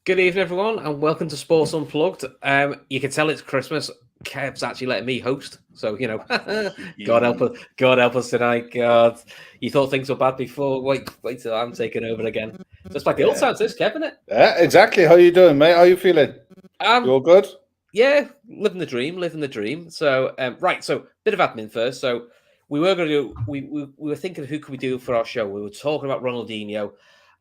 Good evening, everyone, and welcome to Sports Unplugged. You can tell it's Christmas. Kev's actually letting me host, so God help us tonight. God, you thought things were bad before. Wait till I'm taking over again. Just like the old times, this Kev, isn't it? Yeah, exactly. How you doing, mate? How you feeling? You all good? Yeah, living the dream. So, right. So, bit of admin first. So, we were going to do. We were thinking, who could we do for our show? We were talking about Ronaldinho,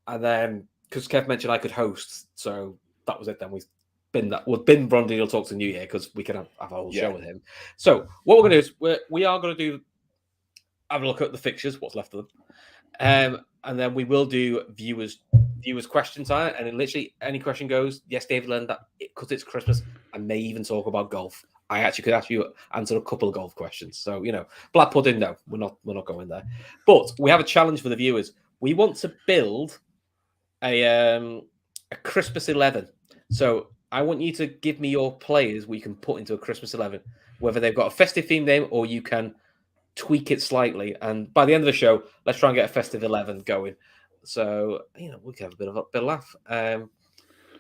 and then because Kev mentioned I could host, so that was it. Then we've been Ronaldinho Talks in New Year because we can have a whole show with him. So, what we're going to do is we are going to do have a look at the fixtures, what's left of them, and then we will do viewers question time, and then literally any question goes. Yes, David learned that because it's Christmas. I may even talk about golf. I actually could ask you answer a couple of golf questions. So black pudding. No, we're not going there. But we have a challenge for the viewers. We want to build a Christmas 11. So I want you to give me your players we can put into a Christmas 11, whether they've got a festive themed name or you can tweak it slightly. And by the end of the show, let's try and get a festive 11 going. So we can have a bit of laugh.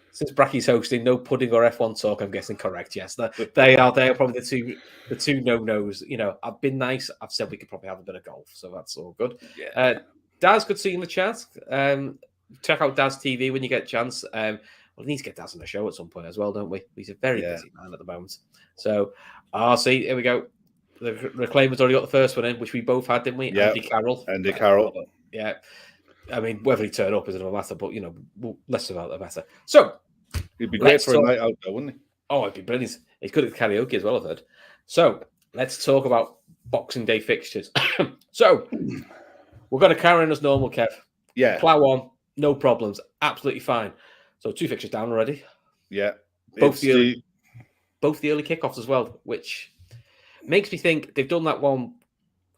Since Bracky's hosting, no pudding or F1 talk. I'm guessing correct. Yes, they are probably the two no-nos. I've been nice. I've said we could probably have a bit of golf, so that's all good. Yeah. Daz, good seeing in the chat. Check out Daz TV when you get a chance. We need to get Daz on the show at some point as well, don't we? He's a very busy man at the moment. So, see, here we go. The Reclaimers already got the first one in, which we both had, didn't we? Yeah. Andy Carroll. Yeah. I mean, whether he turn up is another matter, but less about the better. So he'd be great for a night out there, wouldn't he? Oh, it'd be brilliant. He's good at karaoke as well, I've heard. So let's talk about Boxing Day fixtures. So we're going to carry on as normal, Kev. Yeah. Plow on, no problems, absolutely fine. So 2 fixtures down already. Yeah. Both the early kickoffs as well, which makes me think they've done that one.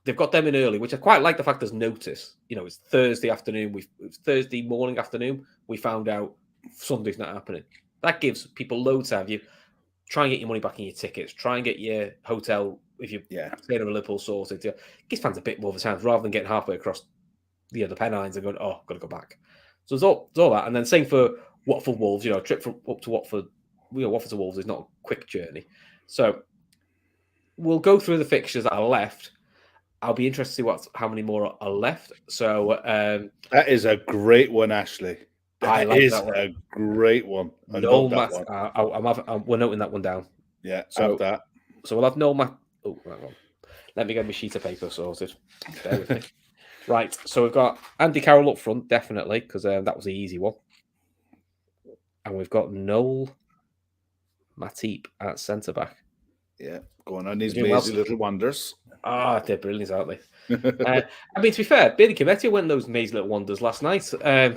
They've got them in early, which I quite like the fact there's notice. It's Thursday afternoon. It's Thursday morning afternoon. We found out Sunday's not happening. That gives people loads of you. Try and get your money back in your tickets. Try and get your hotel, if you're staying in Liverpool, sorted. It gives fans a bit more of a chance rather than getting halfway across the Pennines and going, oh, got to go back. So it's all that. And then same for Watford Wolves. A trip up to Watford. Watford to Wolves is not a quick journey. So we'll go through the fixtures that are left. I'll be interested to see how many more are left. So that is a great one, Ashley. That is a great one. We're noting that one down. Yeah, so that. So we'll have no Matt. Oh, hang on. Let me get my sheet of paper sorted. Bear with me. Right. So we've got Andy Carroll up front, definitely, because that was the easy one. And we've got Noel Matip at centre back. Yeah, going on these mazy little wonders. They're brilliant, aren't they? I mean, to be fair, Billy Cometio went those mazy little wonders last night. I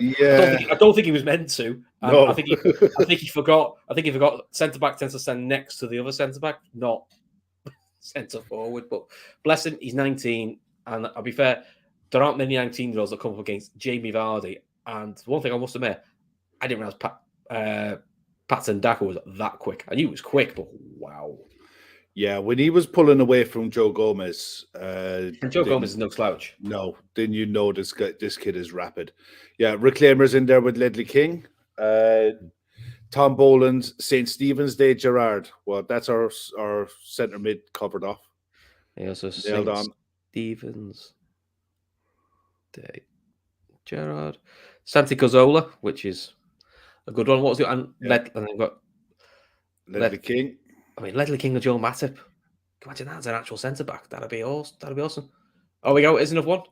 don't think he was meant to. No. I think he forgot. I think he forgot centre back tends to stand next to the other centre back, not centre forward. But bless him, he's 19, and I'll be fair, there aren't many 19-year-olds that come up against Jamie Vardy. And one thing I must admit, I didn't realise Patson Daka was that quick. I knew he was quick, but wow. Yeah, when he was pulling away from Joe Gomez. And Joe Gomez is no slouch. No, then you know this kid is rapid. Yeah, Reclaimers in there with Ledley King. Tom Boland's St. Stephen's Day Gerrard. Well, that's our centre mid covered off. Yeah, so St. Stephen's Day Gerrard. Santi Cazorla, which is a good one. What was it? And then we've got Ledley King. I mean, Ledley King or Joe Matip. Imagine that as an actual centre back. That'd be awesome. Oh, we go. Is another one?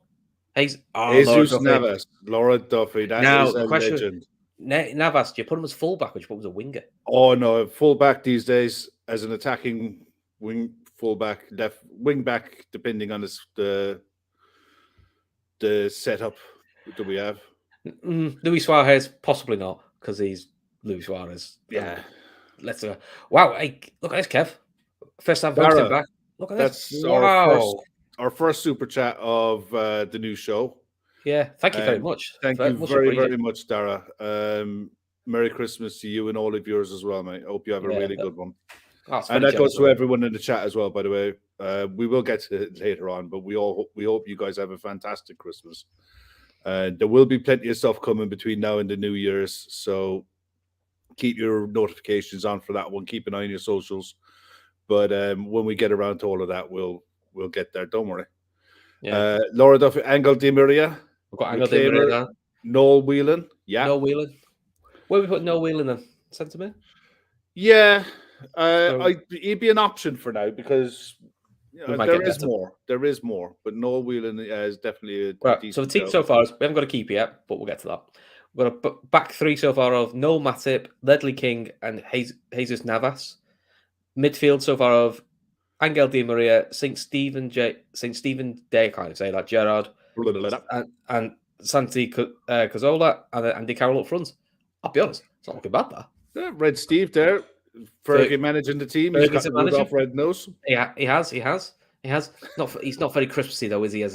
Jesus Navas, Laura Duffy. That is a legend. Navas, do you put him as fullback or do you put him as a winger? Oh no, fullback these days as an attacking fullback, wing back, depending on the setup that we have. Luis Suarez, possibly not, because he's Luis Suarez. Yeah. Let's go. Wow, hey, look at this, Kev. First time posting back. Look at this. That's our first super chat of the new show. Yeah, thank you very much. Thank you very much, Dara. Merry Christmas to you and all of yours as well, mate. I hope you have a really good one. And that goes to everyone in the chat as well, by the way. We will get to it later on, but we hope you guys have a fantastic Christmas. There will be plenty of stuff coming between now and the New Year's, so keep your notifications on for that one. Keep an eye on your socials. But when we get around to all of that, we'll get there. Don't worry. Yeah. Laura Duffy, Angel Di Maria. We've got Angel Di Maria now. Noel Whelan. Yeah. Noel Whelan. Where we put Noel Whelan then? Centre mid? Yeah. He'd be an option for now because there is more. There is more. But Noel Whelan is definitely a decent. So the team so far is, we haven't got a keeper yet, but we'll get to that. We've got a back three so far of Noel Matip, Ledley King, and Jesus Navas. Midfield so far of Angel Di Maria, St. Stephen Day, I can't say that, Gerard, and Santi Cazzola, and Andy Carroll up front. I'll be honest, it's not looking bad, that. Yeah, Red Steve there. Fergie managing the team. He's got the wood off Red Nose. Yeah, he has. He's not very Christmassy, though, is he?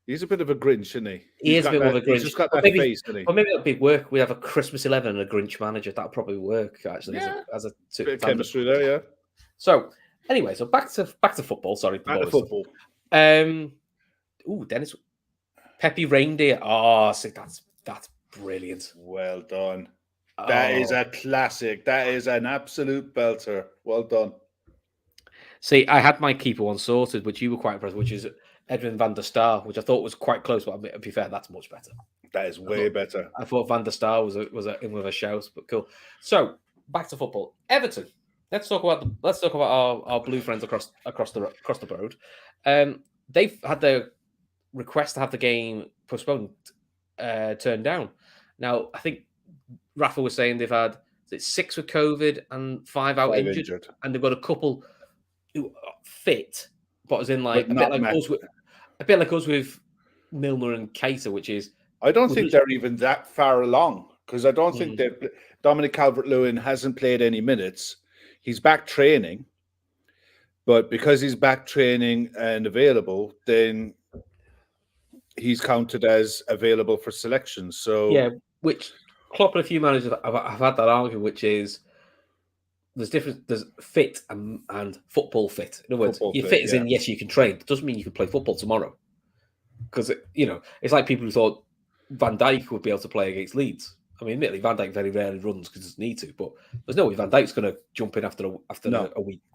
He's a bit of a Grinch, isn't he? He's a bit of a Grinch. He's just got that face, isn't he? Or maybe that'd be work. We have a Christmas 11 and a Grinch manager. That'd probably work, actually. Yeah. As a bit of chemistry there, yeah. So, anyway, back to football. Sorry, back to football. Dennis Pepe Reindeer. Oh, see, that's brilliant. Well done. That is a classic. That is an absolute belter. Well done. See, I had my keeper one sorted, which you were quite impressed, which is Edwin van der Sar, which I thought was quite close, but to be fair, that's much better. That is way better. I thought Van der Sar was in with a shout, but cool. So back to football. Everton. Let's talk about our blue friends across the road. They've had their request to have the game postponed turned down. Now I think Rafa was saying they've had 6 with COVID and 5 out injured, and they've got a couple who are fit, but as in like a bit like us with Milner and Keita, which is I don't think they're even that far along because I don't think Dominic Calvert-Lewin hasn't played any minutes. He's back training, but because he's back training and available, then he's counted as available for selection. So yeah, which Klopp and a few managers have had that argument, which is there's fit and football fit. In other words, you're fit as in yes, you can train. It doesn't mean you can play football tomorrow. Because it's like people who thought Van Dijk would be able to play against Leeds. I mean, admittedly, Van Dijk very rarely runs because he doesn't need to, but there's no way Van Dijk's going to jump in after a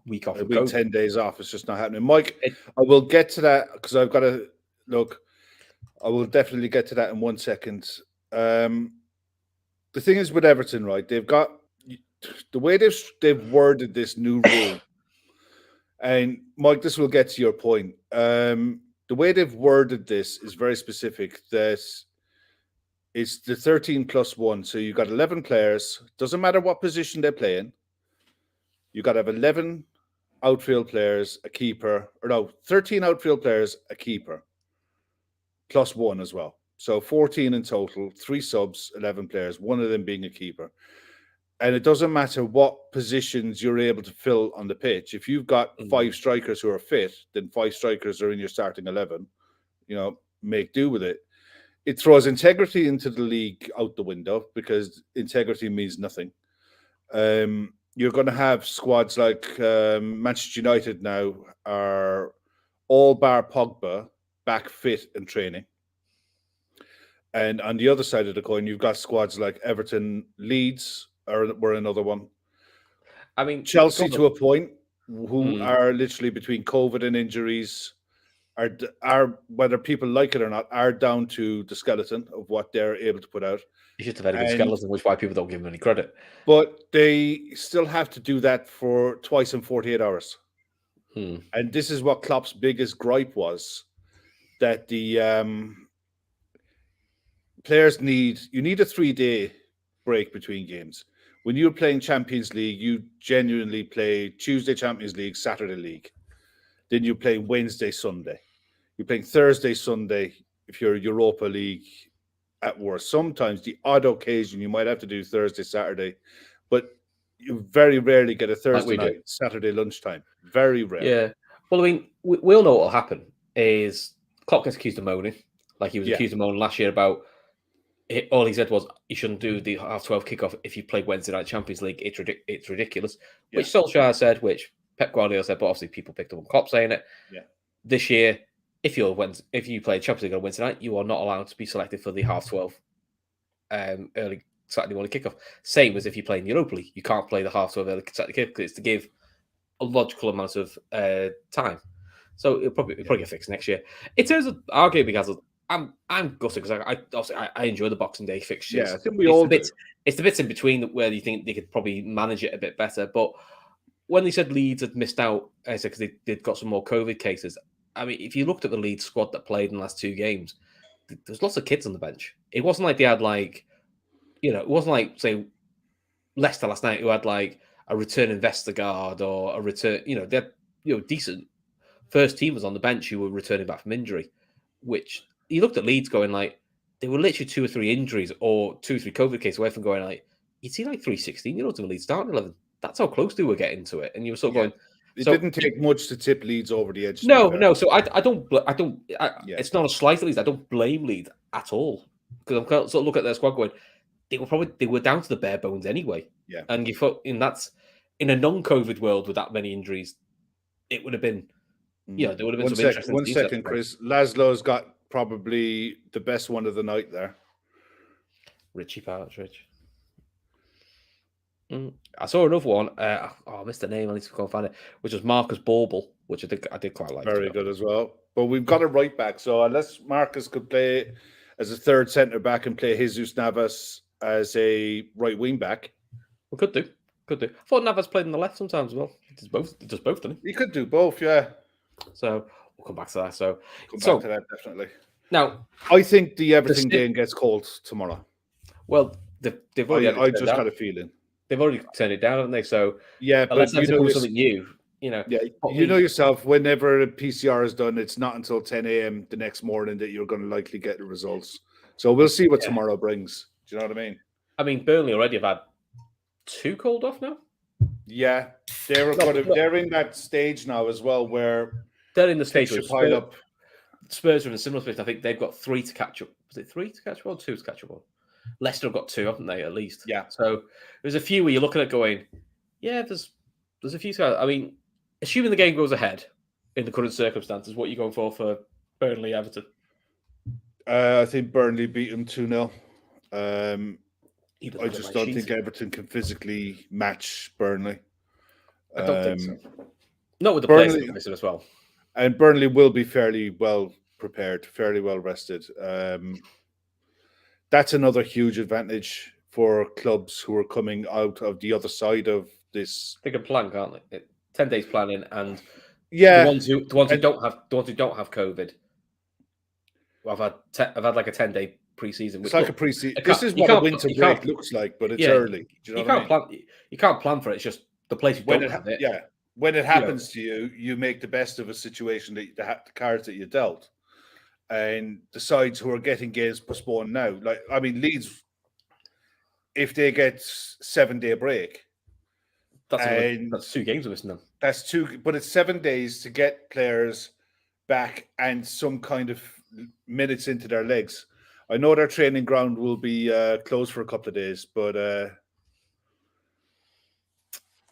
week off. A week, 10 days off. It's just not happening. Mike, I will get to that because I've got to look. I will definitely get to that in 1 second. The thing is with Everton, right? They've got the way they've worded this new rule, and Mike, this will get to your point. The way they've worded this is very specific. That it's the 13+1. So you got 11 players. Doesn't matter what position they play in. You got to have 11 outfield players, a keeper, 13 outfield players, a keeper, +1 as well. So 14 in total, 3 subs, 11 players, one of them being a keeper. And it doesn't matter what positions you're able to fill on the pitch. If you've got 5 strikers who are fit, then 5 strikers are in your starting 11. Make do with it. It throws integrity into the league out the window because integrity means nothing. You're going to have squads like Manchester United now are all bar Pogba back fit and training. And on the other side of the coin, you've got squads like Everton, Leeds were another one. I mean, Chelsea to a point, who are literally between COVID and injuries, are whether people like it or not, are down to the skeleton of what they're able to put out. It's just a very good skeleton, which is why people don't give them any credit. But they still have to do that for twice in 48 hours. And this is what Klopp's biggest gripe was, that the players need a 3-day break between games. When you're playing Champions League, you genuinely play Tuesday Champions League, Saturday League. Then you play Wednesday, Sunday. You're playing Thursday, Sunday if you're Europa League at worst. Sometimes the odd occasion you might have to do Thursday, Saturday, but you very rarely get a Thursday night, Saturday lunchtime. Very rare. Yeah. Well, I mean, we all know what will happen is Klopp gets accused of moaning. Like he was accused of moaning last year about all he said was you shouldn't do the 12:30 kickoff if you played Wednesday night Champions League. It's ridiculous. Yeah. Which Solskjaer said, which Pep Guardiola said, but obviously people picked up on Klopp saying it. Yeah. This year, if you play Champions League on Wednesday night, you are not allowed to be selected for the 12:30 early Saturday morning kickoff. Same as if you play in Europa League. You can't play the half 12 early Saturday kickoff. It's to give a logical amount of time. So it'll probably get fixed next year. In terms of our gaming hazard, I'm gutted because I enjoy the Boxing Day fixtures. Yeah, I think we all do. It's the bits in between where you think they could probably manage it a bit better. But when they said Leeds had missed out, I said because they'd got some more COVID cases. I mean, if you looked at the Leeds squad that played in the last 2 games, there's lots of kids on the bench. It wasn't like they had it wasn't like, say, Leicester last night who had like a returning Vestergaard or a return, they had, decent first teamers on the bench who were returning back from injury, which you looked at Leeds going like, they were literally 2 or 3 injuries or 2 or 3 COVID cases away from going like, you'd see like 3 16-year-olds in the Leeds starting 11. That's how close they were getting to it. And you were sort of going, it didn't take much to tip Leeds over the edge. No. So I don't. It's not a slight at Leeds. I don't blame Leeds at all because I'm sort of look at their squad going, they were down to the bare bones anyway. Yeah. And that's in a non-COVID world with that many injuries, it would have been, there would have been some interesting. 1 second, Chris. Laszlo's got probably the best one of the night there. Richie Partridge. I saw another one. I missed the name. I need to go and find it. Which was Marcus Bauble, which I did quite like. Very good as well. But we've got a right back, so unless Marcus could play as a third centre back and play Jesus Navas as a right wing back, we could do. I thought Navas played on the left sometimes as well. He does both, doesn't he? He could do both, yeah. So we'll come back to that. Back to that definitely. Now, I think the Everton game gets called tomorrow. Well, they've already. I just got a feeling. They've already turned it down, haven't they? So yeah, unless they do something new, Yeah, you know yourself. Whenever a PCR is done, it's not until 10 a.m. the next morning that you're going to likely get the results. So we'll see what tomorrow brings. Do you know what I mean? I mean, Burnley already have had 2 called off now. Yeah, they're in that stage now as well where they're in the stage where pile up. Spurs are in a similar space. I think they've got 3 to catch up. Was it 3 to catch up or 2 to catch up on? Leicester have got 2, haven't they, at least? Yeah. So there's a few where you're looking at going, yeah, there's a few. I mean, assuming the game goes ahead in the current circumstances, what are you going for Burnley Everton? I think Burnley beat them 2-0. I just don't think Everton can physically match Burnley. I don't think so. Not with the players missing as well. And Burnley will be fairly well prepared, fairly well rested. That's another huge advantage for clubs who are coming out of the other side of this. They can plan, can't they? 10 days planning, and the ones who don't have COVID. I've had like a 10-day preseason. It's like a preseason. This is what a winter break looks like, but it's early. Do you know what I mean? You can't plan for it. It's just the place when it happens. Yeah, when it happens to you, you make the best of a situation that the cards that you dealt. And the sides who are getting games postponed now, like I mean, Leeds, if they get 7-day break, that's 2 games we're missing them. That's 2, but it's 7 days to get players back and some kind of minutes into their legs. I know their training ground will be closed for a couple of days, but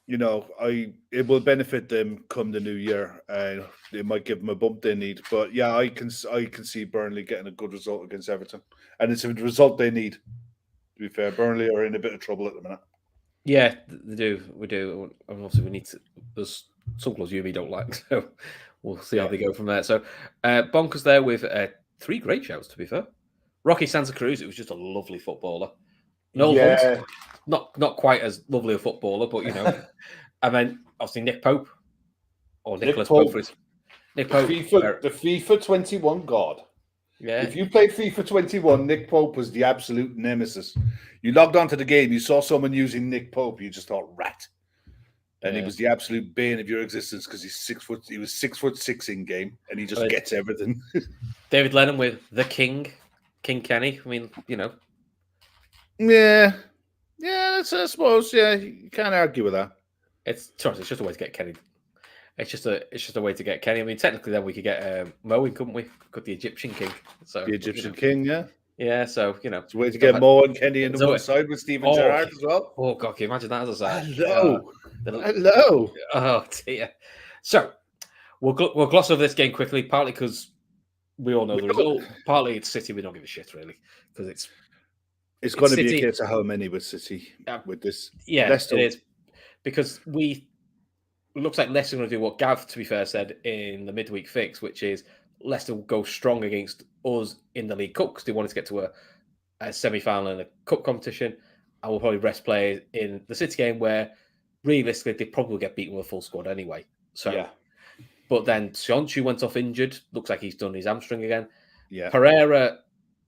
it will benefit them come the new year. It might give them a bump they need. But yeah, I can see Burnley getting a good result against Everton, and it's a result they need. To be fair, Burnley are in a bit of trouble at the minute. Yeah, they do. We do. And obviously, we need to. There's some clubs you and me don't like, so we'll see how they go from there. So, Bonkers there with 3 great shouts. To be fair, Rocky Santa Cruz. It was just a lovely footballer. Not quite as lovely a footballer, but and then obviously Nick Pope or Nicholas Pope. Nick Pope, the FIFA 21 god. Yeah. If you played FIFA 21, Nick Pope was the absolute nemesis. You logged onto the game, you saw someone using Nick Pope, you just thought rat, and he was the absolute bane of your existence because he's 6 foot. He was 6'6" in game, and he just gets everything. David Lennon with the King Kenny. I mean, Yeah, I suppose. Yeah, you can't argue with that. It's just a way to get Kenny. It's just a way to get Kenny. I mean, technically, then we could get Moen, couldn't we? Got the Egyptian King. So the Egyptian King, yeah. Yeah, so it's a way to get Mo and Kenny in the one side with Steven Gerrard as well. Oh God, can you imagine that as a side? Hello. Oh dear. So we'll gloss over this game quickly, partly because we all know the result. Partly it's City. We don't give a shit really because It's going to be a case of how many with City with this. Yeah, Leicester. It is. Because it looks like Leicester are going to do what Gav, to be fair, said in the midweek fix, which is Leicester will go strong against us in the League Cup because they wanted to get to a semi-final in a cup competition. And we'll probably rest players in the City game where realistically they probably get beaten with a full squad anyway. So, yeah. But then Sionchu went off injured. Looks like he's done his hamstring again. Yeah. Pereira,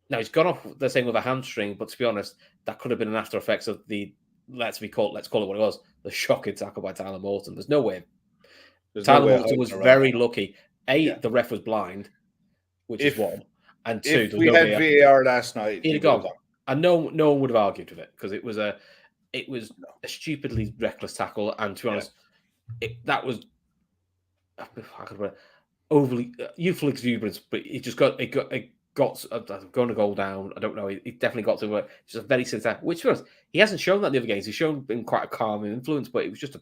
now he's gone off the same with a hamstring, but to be honest, that could have been an after effects of the let's call it what it was, the shocking tackle by Tyler Morton. There's no way. Tyler Morton was very lucky. The ref was blind, which is one. And two, if we had VAR last night, he'd have gone. And no one would have argued with it because it was a stupidly reckless tackle. And to be honest, that was overly youthful exuberance, but it got going to goal down. I don't know. He definitely got to it. Just a very silly tackle, which was he hasn't shown that in the other games. He's shown been quite a calm influence, but it was just a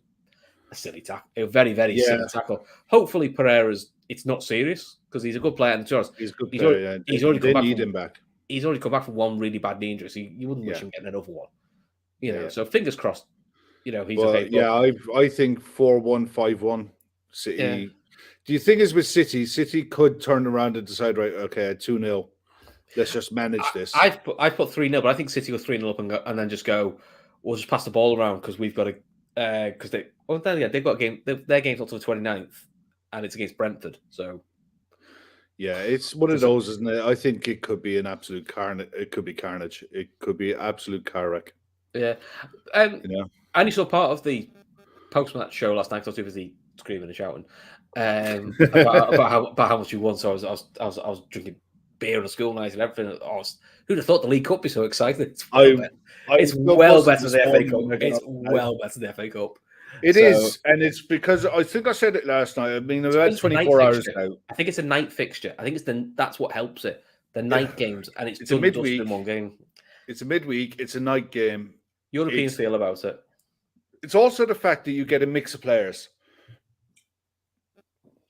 silly tackle. A very, very silly tackle. Hopefully Pereira's it's not serious because he's a good player. And he's a good player. He's already come back. Need him back. He's already come back from one really bad knee injury, so you wouldn't wish him getting another one. You know, so fingers crossed. You know, he's okay. Yeah, I think 4-1, 5-1 City. Yeah. Do you think it's with City? City could turn around and decide, right, okay, 2-0. Let's just manage this. I've put 3-0, but I think City go 3-0 up and then just go, we'll just pass the ball around because we've got to, because they've got a game, their game's up to the 29th and it's against Brentford. So, yeah, it's one of those, isn't it? I think it could be an absolute carnage. It could be carnage. It could be absolute car wreck. Yeah. You know? I only saw part of the post-match show last night because I was too busy screaming and shouting about how much you won. So I was drinking beer on a school night and everything. Who'd have thought the League Cup be so exciting? It's well better than the FA Cup. It's well better than the FA Cup. It is, and it's because I think I said it last night. I mean, about 24 hours now. I think it's a night fixture. I think that's what helps it. The night games, and it's a midweek in one game. It's a midweek. It's a night game. Europeans feel about it. It's also the fact that you get a mix of players.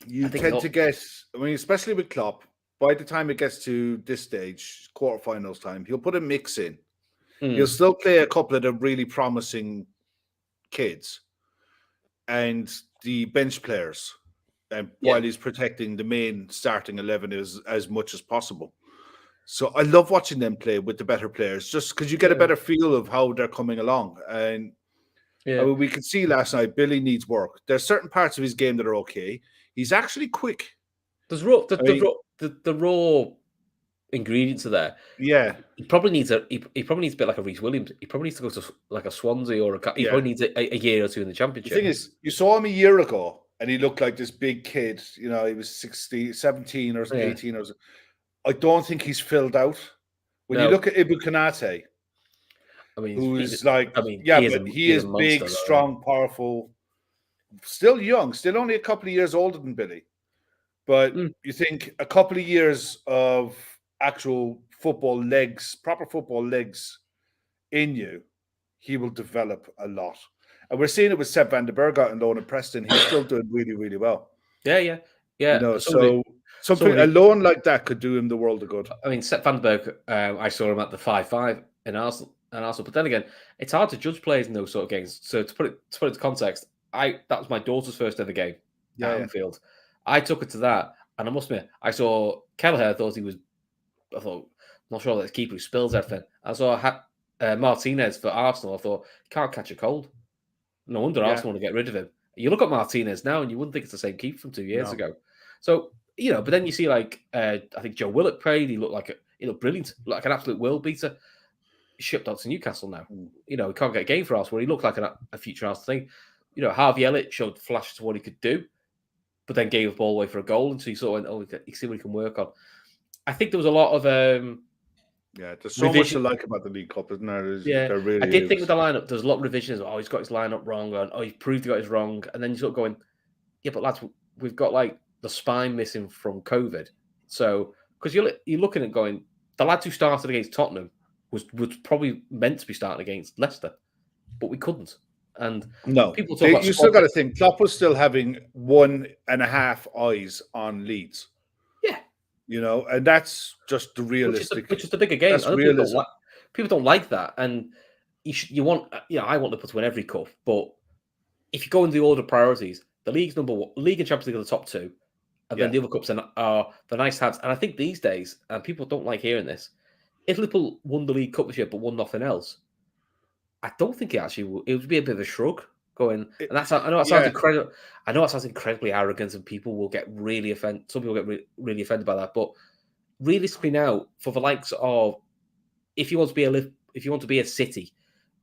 You tend to get, I mean, especially with Klopp, by the time it gets to this stage, quarterfinals time, he'll put a mix in. He'll still play a couple of the really promising kids and the bench players, and while he's protecting the main starting 11 as much as possible. So I love watching them play with the better players, just because you get a better feel of how they're coming along. And I mean, we could see last night, Billy needs work. There's certain parts of his game that are okay. He's actually quick. There's the raw ingredients are there. Yeah, he probably needs a bit like a Reece Williams. He probably needs to go to like a Swansea or he probably needs a year or two in the Championship. The thing is, you saw him a year ago and he looked like this big kid. You know, he was 17 or 18 or something. I don't think he's filled out. When you look at Ibu Konate, I mean, he is big, strong, powerful, still young, still only a couple of years older than Billy. But you think a couple of years of actual football legs, proper football legs in you, he will develop a lot. And we're seeing it with Sepp van der Berg out in loan at Preston. He's still doing really, really well. Yeah. You know, something alone like that could do him the world of good. I mean, Sepp van der Berg, I saw him at the 5-5 in Arsenal. But then again, it's hard to judge players in those sort of games. So to put it into context, that was my daughter's first ever game at Anfield. I took it to that, and I must admit, I saw Kelleher. I thought, not sure that his keeper who spills everything. I saw Martinez for Arsenal. I thought, he can't catch a cold. No wonder Arsenal want to get rid of him. You look at Martinez now, and you wouldn't think it's the same keeper from 2 years ago. So, you know, but then you see, like, I think Joe Willock played. He looked brilliant, like an absolute world beater. Shipped out to Newcastle now. You know, he can't get a game for Arsenal. He looked like a future Arsenal thing. You know, Harvey Elliott showed flashes of what he could do, but then gave the ball away for a goal. And so you sort of went, you see what he can work on. I think there was a lot of there's so much to like about the League Cup, isn't there? There really I did think with the lineup, there's a lot of revisions. Oh, he's got his lineup wrong, and he's proved he got his wrong. And then you sort of going, yeah, but lads, we've got like the spine missing from COVID. So because you're looking at going, the lads who started against Tottenham was probably meant to be starting against Leicester, but we couldn't. And people talk about you still got to think Klopp was still having 1.5 eyes on Leeds. Yeah, you know, and that's just the realistic, which is the bigger game. That's realism. people don't like that, and I want Liverpool to win every cup, but if you go into the order of priorities, the league's number one, league and Champions League are the top two, and then the other cups are the nice to haves. And I think these days, and people don't like hearing this, if Liverpool won the League Cup this year but won nothing else, I don't think it would be a bit of a shrug going. And that's I know it sounds incredible. I know it sounds incredibly arrogant, and people will get really offended. Some people get really offended by that. But realistically, now for the likes of, if you want to be a City,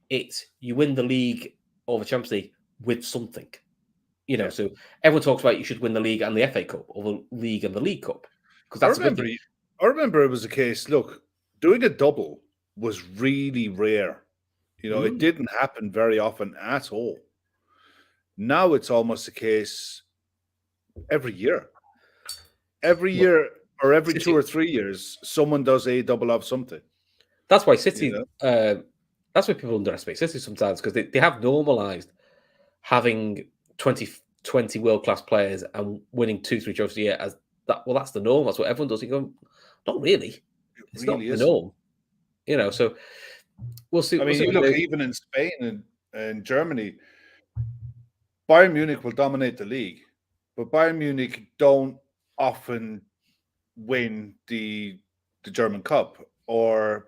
it's you win the league or the Champions League with something. So everyone talks about you should win the league and the FA Cup, or the league and the League Cup, because that's I remember it was a case. Look, doing a double was really rare. It didn't happen very often at all. Now it's almost a case every year. Every year or every 2 or 3 years, someone does a double of something. That's why City. That's why people underestimate City sometimes, because they have normalised having 20 world-class players and winning 2-3 trophies a year as that. Well, that's the norm. That's what everyone does. You go, not really. It's really not the norm. So we'll see. I mean, you look even in Spain and Germany, Bayern Munich will dominate the league, but Bayern Munich don't often win the German Cup, or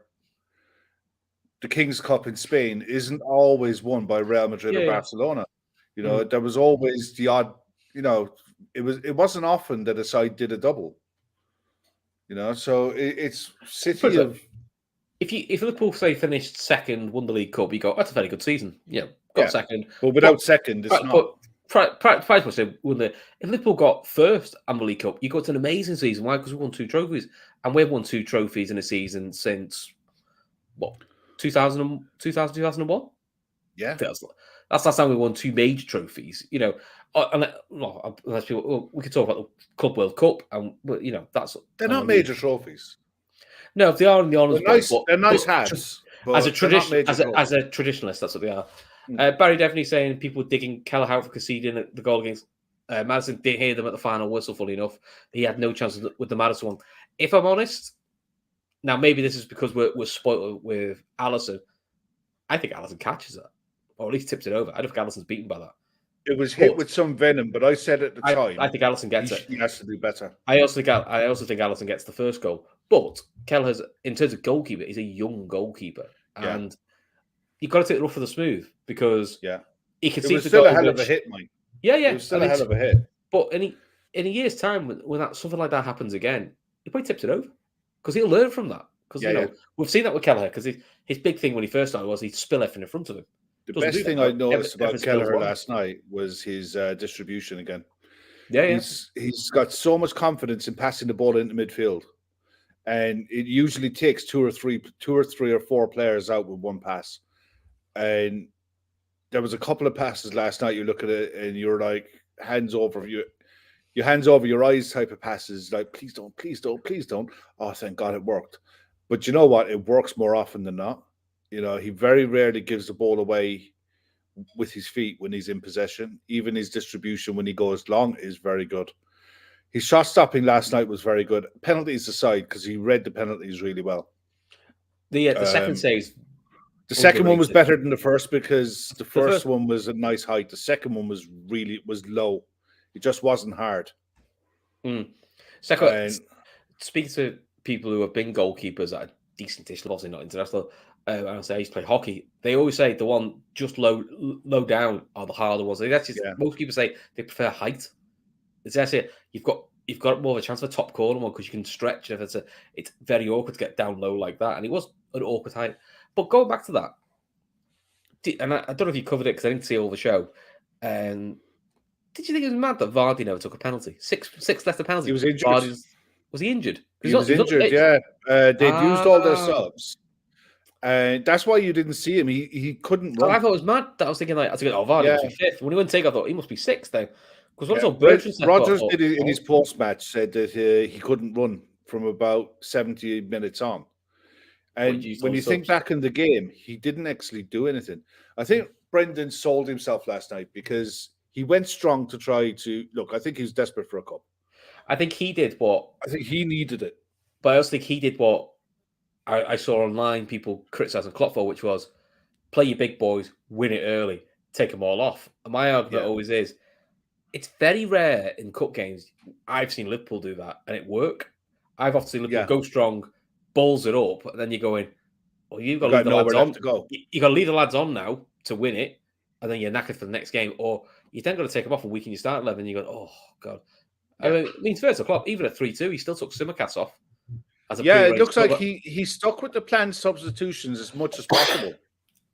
the King's Cup in Spain isn't always won by Real Madrid or Barcelona. There was always the odd. It wasn't often that a side did a double. So it's City of. If Liverpool say finished second, won the League Cup, you go, that's a very good season. Got second. But without second, it's not. Price must say, if Liverpool got first and the League Cup, you got an amazing season. Why? Because we won 2 trophies, and we've won 2 trophies in a season since 2001. Yeah, that's last time we won 2 major trophies. Unless people, we could talk about the Club World Cup, and they're not major trophies. No, they are in the honours. They're nice hats. As a traditionalist, that's what they are. Barry definitely saying people digging Kelleher out for conceding the goal against Madison. Didn't hear them at the final whistle. Funny enough, he had no chance with the Madison one. If I'm honest, now maybe this is because we're spoiled with Alisson. I think Alisson catches that, or at least tips it over. I don't think Alisson's beaten by that. It was hit with some venom, but I said at the time, I think Alisson gets it. He has to do better. I also think Alisson gets the first goal. But Kelleher's, in terms of goalkeeper, he's a young goalkeeper, and you've got to take the rough for the smooth, because he can see the still a hell of a hit, Mike. Yeah. It was still a hell of a hit. But in a year's time, when something like that happens again, he probably tips it over, because he'll learn from that. Because we've seen that with Kelleher, because his big thing when he first started was he'd spill everything in front of him. The best thing I noticed about Kelleher last night was his distribution again. He's got so much confidence in passing the ball into midfield, and it usually takes 2 or 3 or 4 players out with one pass. And there was a couple of passes last night. You look at it and you're like, hands over your eyes type of passes. Like, please don't. Oh, thank God it worked. But you know what? It works more often than not. He very rarely gives the ball away with his feet when he's in possession. Even his distribution when he goes long is very good. His shot stopping last night was very good. Penalties aside, because he read the penalties really well. The second save. The second one was better than the first, because the first one was a nice height. The second one was low. It just wasn't hard. Second, speaking to people who have been goalkeepers at a decent-ish level, obviously not international. I used to play hockey. They always say the one just low down are the harder ones. Most people say they prefer height. It's actually you've got more of a chance of a top corner one, because you can stretch. If it's very awkward to get down low like that, and it was an awkward height. But going back to that, and I don't know if you covered it because I didn't see all the show. Did you think it was mad that Vardy never took a penalty? Six left a penalty. He was injured. Was he injured? He was injured. Yeah, they'd used all their subs. And that's why you didn't see him. He couldn't run. I thought it was mad. I was thinking, Vardy must be fifth. When he went take, I thought he must be sixth then. Because Rodgers did it in his post-match, said that he couldn't run from about 70 minutes on. And when you think back in the game, he didn't actually do anything. I think Brendan sold himself last night, because he went strong to try to look. I think he was desperate for a cup. I think he did what. I think he needed it. But I also think he did what I saw online people criticising Klopp for, which was play your big boys, win it early, take them all off. And my argument always is, it's very rare in cup games. I've seen Liverpool do that, and it work. I've often seen Liverpool go strong, balls it up, and then you're going, well, you've got to leave the lads on. You've got to leave the lads on now to win it, and then you're knackered for the next game. Or you then got to take them off and weaken your start 11, and you go, oh, God. I mean, first of all, even at 3-2, he still took Simicast off. It looks like he stuck with the planned substitutions as much as possible.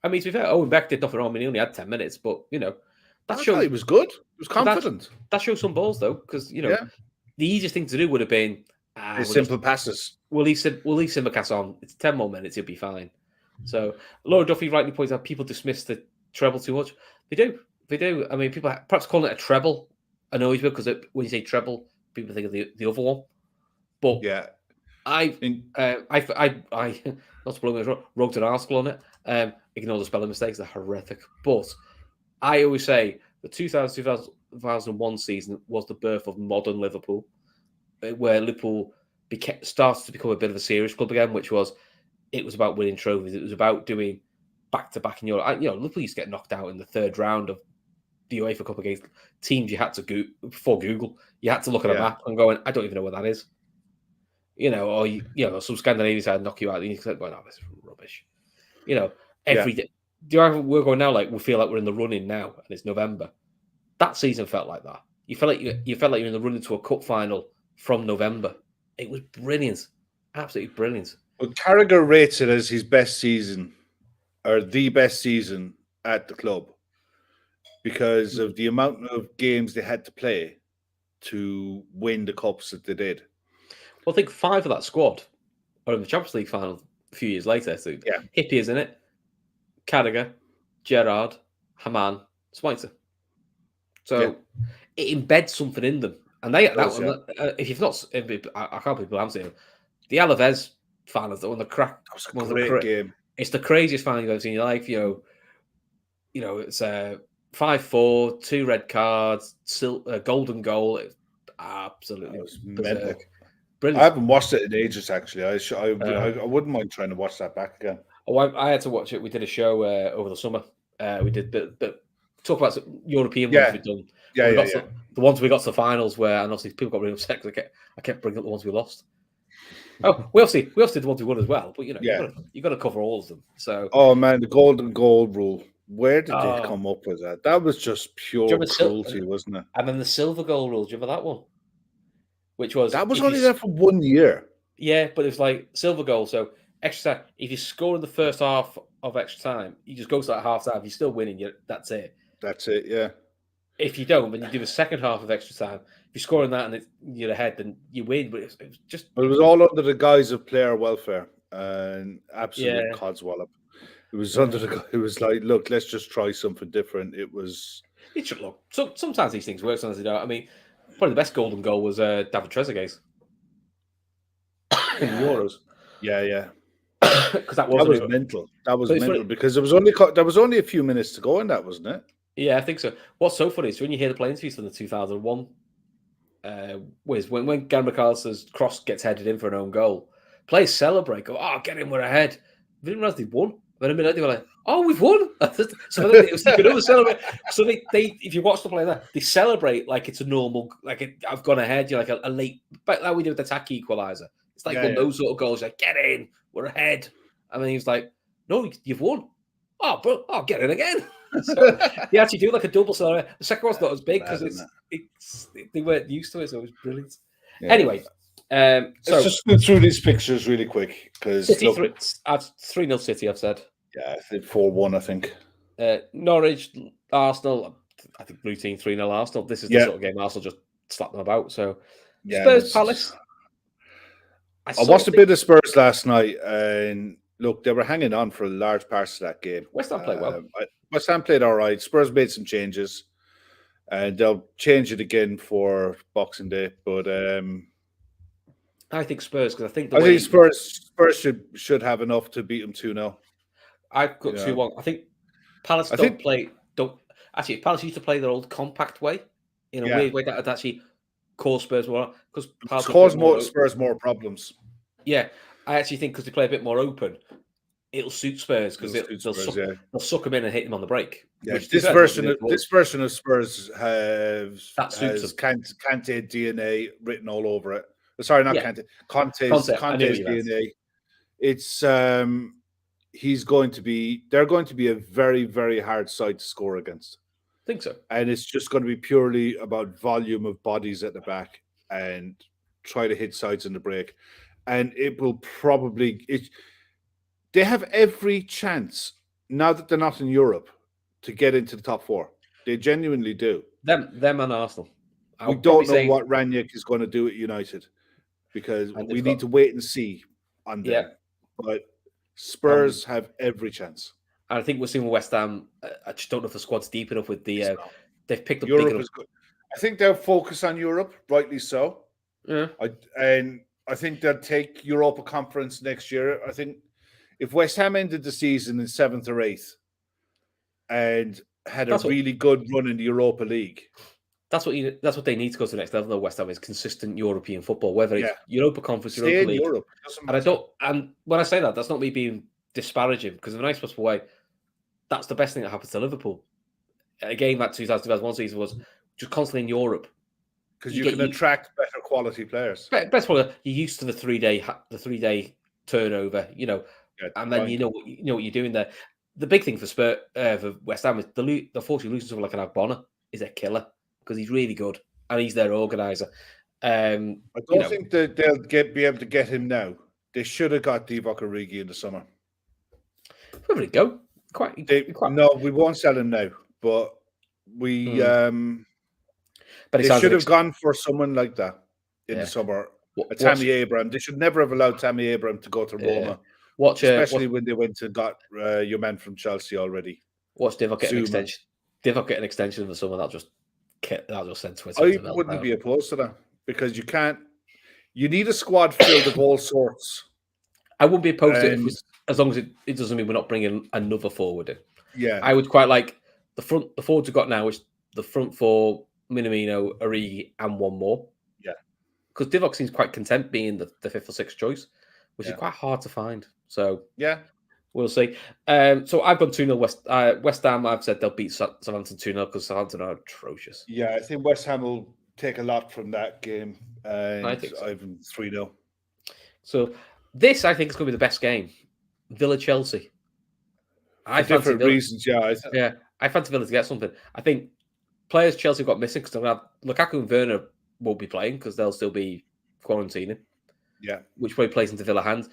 I mean, to be fair, Owen Beck did nothing wrong. I mean, he only had 10 minutes, but, that shows he was good. He was confident. That shows some balls, though, because, the easiest thing to do would have been simple passes. We'll leave Simicast on. It's 10 more minutes, he'll be fine. So, Laura Duffy rightly points out people dismiss the treble too much. They do. I mean, people perhaps calling it a treble annoys me because when you say treble, people think of the other one. But I not to blow me wrote an article on it. Ignore the spelling mistakes; they're horrific. But I always say the 2001 season was the birth of modern Liverpool, where Liverpool started to become a bit of a serious club again, which was it was about winning trophies. It was about doing back-to-back in Europe. Liverpool used to get knocked out in the third round of the UEFA Cup against teams you had to before Google. You had to look at a map and going, I don't even know what that is. Or some Scandinavian side knock you out, and you go, "No, this is rubbish." Every day. We're going now like we feel like we're in the running now, and it's November. That season felt like that. You felt like you're in the running to a cup final from November. It was brilliant, absolutely brilliant. Well, Carragher rates it as his best season, or the best season at the club, because of the amount of games they had to play to win the cups that they did. Well, I think 5 of that squad are in the Champions League final a few years later. So Hippie is in it, Carragher, Gerrard, Hamann, Schweitzer. So it embeds something in them. And if you've not, I can't believe people haven't seen it. The Alaves finals, the one the crack. That was a great game. It's the craziest final you've ever seen in your life. It's 5-4, 2 red cards, golden goal. It's absolutely brilliant. I haven't watched it in ages, actually. I wouldn't mind trying to watch that back again. Oh, I had to watch it. We did a show over the summer. We did talk about some European ones we've done. The ones we got to the finals where, and obviously people got really upset because I kept bringing up the ones we lost. Oh, we also did the ones we won as well. But you got to cover all of them. So, oh man, the golden goal rule. Where did they come up with that? That was just pure cruelty, wasn't it? And then the silver goal rule. Do you remember that one? Which was only there for 1 year. Yeah, but it was like silver goal. So extra time. If you score in the first half of extra time, you just go to that half time. If you're still winning, that's it. That's it. Yeah. If you don't, then you do the second half of extra time. If you score in that and you're ahead, then you win. But it was just. But it was all under the guise of player welfare and absolute codswallop. It was it was like, look, let's just try something different. It was. It should look. So sometimes these things work, sometimes they don't. I mean, probably the best golden goal was David Trezeguet's in the Euros. Yeah. Because that was mental. That was mental because there was only a few minutes to go in that, wasn't it? Yeah, I think so. What's so funny is when you hear the play interviews from the 2001 when Gary McAllister's cross gets headed in for an own goal, players celebrate, go, "Oh, get in, we're ahead." They didn't realize they'd won. Then a minute they were like, "Oh, we've won!" So it was another celebrate. So they, if you watch the play there, they celebrate like it's a normal, I've gone ahead. You're like a late, like we did with the tacky equalizer. It's like one of those sort of goals. Like, get in, we're ahead. And then he was like, "No, you've won." "Oh, bro, I'll get in again." So they actually do like a double celebrate. The second one's not as big because they weren't used to it, so it was brilliant. Yeah. Anyway, let's just go through these pictures really quick because 3-0 City. I've said. Yeah, I think 4-1. I think Norwich, Arsenal. I think routine 3-0 Arsenal. This is the sort of game Arsenal just slap them about. So Spurs Palace. I watched a bit of Spurs last night, and look, they were hanging on for large parts of that game. West Ham played well. West Ham played all right. Spurs made some changes, and they'll change it again for Boxing Day. But I think Spurs, because I think Spurs should have enough to beat them 2-0. I've got 2-1. I think Palace actually, Palace used to play their old compact way in a weird way that actually caused Spurs more because caused Spurs more problems. Yeah, I actually think because they play a bit more open, it'll suit Spurs because they'll suck them in and hit them on the break. Yeah, this version of Spurs has Kante DNA written all over it. Sorry, not Kante. Conte's DNA. It's they're going to be a very, very hard side to score against. I think so. And it's just going to be purely about volume of bodies at the back and try to hit sides in the break. And it will probably they have every chance now that they're not in Europe to get into the top 4. They genuinely do. Them and Arsenal. We don't know what Rangnick is going to do at United because we need to wait and see on them. Yeah. But Spurs have every chance. And I think we're seeing West Ham. I just don't know if the squad's deep enough with the. They've picked up Europe. I think they'll focus on Europe, rightly so. Yeah. I think they'll take Europa Conference next year. I think if West Ham ended the season in 7th or 8th and had a really good run in the Europa League. That's what they need to go to the next level. Though West Ham is consistent European football, whether it's Europa Conference, Europa League. Europe. And when I say that, that's not me being disparaging because in a nice possible way, that's the best thing that happens to Liverpool. Again, that 2001 season was just constantly in Europe because you can attract better quality players. Best quality. You're used to the 3-day turnover, and then you know what you're doing there. The big thing for West Ham is the fortunately losing someone like an Agbona is a killer because he's really good and he's their organizer. I don't think that they'll be able to get him now. They should have got Divock Origi in the summer. Where would it go? No, we won't sell him now, but we. But they should have gone for someone like that in the summer. Tammy Abraham. They should never have allowed Tammy Abraham to go to Roma. Especially when they went and got your man from Chelsea already. Watch Divock get an extension. Divock get an extension in the summer. That'll just send Twitter. I wouldn't be opposed to that because you can't. You need a squad filled of all sorts. I wouldn't be opposed to it as long as it doesn't mean we're not bringing another forward in. Yeah, I would quite like the forwards we've got now is the front 4: Minamino, Origi, and one more. Yeah, because Divock seems quite content being the 5th or 6th choice, which is quite hard to find. So yeah, we'll see. So I've gone 2-0 West Ham. I've said they'll beat Southampton 2-0 because Southampton are atrocious. Yeah, I think West Ham will take a lot from that game. And I think I've 3-0. So this, I think, is going to be the best game. Villa-Chelsea. For different reasons, I fancy Villa to get something. I think players Chelsea got missing because Lukaku and Werner won't be playing because they'll still be quarantining. Yeah. Which way plays into Villa hands.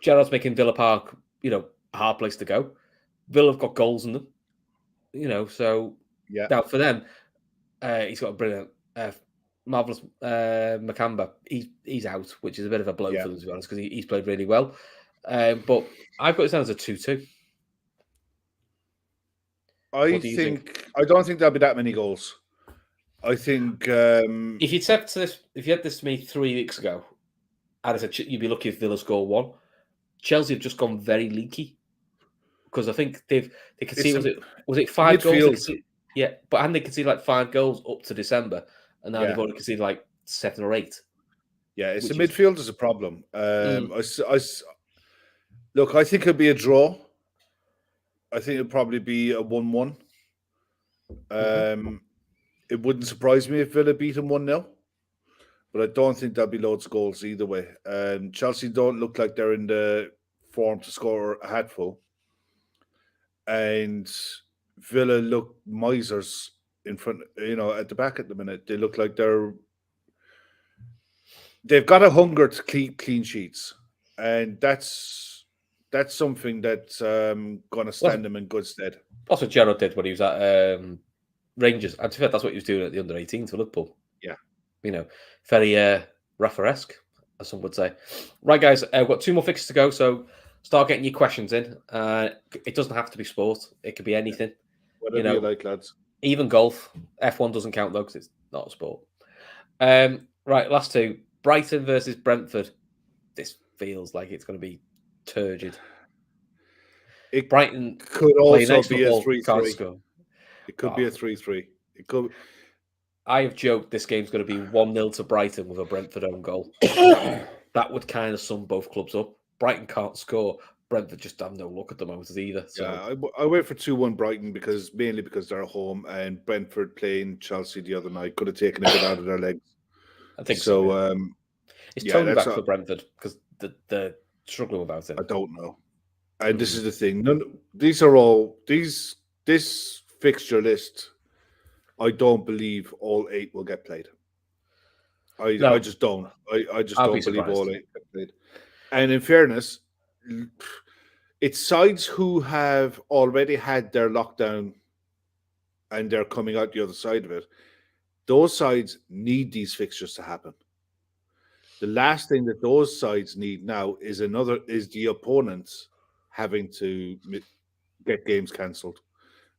Gerrard's making Villa Park, a hard place to go. Villa have got goals in them. So now for them, he's got a brilliant, marvellous Makamba. He's out, which is a bit of a blow for them, to be honest, because he's played really well. But I've got it down as a 2-2. I don't think there'll be that many goals. I think if you had this to me 3 weeks ago, I'd have said you'd be lucky if Villa score 1. Chelsea have just gone very leaky because I think they could see was it 5 midfield. Goals? And they could see like 5 goals up to December, and now they've only conceded like 7 or 8. Yeah, it's the midfield is a problem. Look, I think it'll be a draw. I think it'll probably be a 1-1. It wouldn't surprise me if Villa beat them 1-0, but I don't think there'll be loads of goals either way. Chelsea don't look like they're in the form to score a hatful, and Villa look misers in front. At the back at the minute, they look like they've got a hunger to keep clean sheets, and that's something that's going to stand them in good stead. That's what Gerrard did when he was at Rangers. And to be fair, that's what he was doing at the under-18s for Liverpool. Yeah. Very Rafa-esque, as some would say. Right, guys, we've got 2 more fixtures to go, so start getting your questions in. It doesn't have to be sport. It could be anything. Whatever you like, lads. Even golf. F1 doesn't count, though, because it's not a sport. Right, last 2. Brighton versus Brentford. This feels like it's going to be turgid. Brighton could also be a 3-3. It could be a 3-3. It could. I have joked this game's going to be 1-0 to Brighton with a Brentford own goal. that would kind of sum both clubs up. Brighton can't score. Brentford just have no luck at the moment either. So. Yeah, I wait for 2-1 Brighton mainly because they're at home, and Brentford playing Chelsea the other night could have taken a bit out of their legs. I think so. Yeah. Is Tony back for Brentford because they're struggling without him? I don't know. And this is the thing. These are all this fixture list. I don't believe all 8 will get played. I just don't. I just don't believe all 8 get played. And in fairness, it's sides who have already had their lockdown and they're coming out the other side of it. Those sides need these fixtures to happen. The last thing that those sides need now is the opponents having to get games cancelled,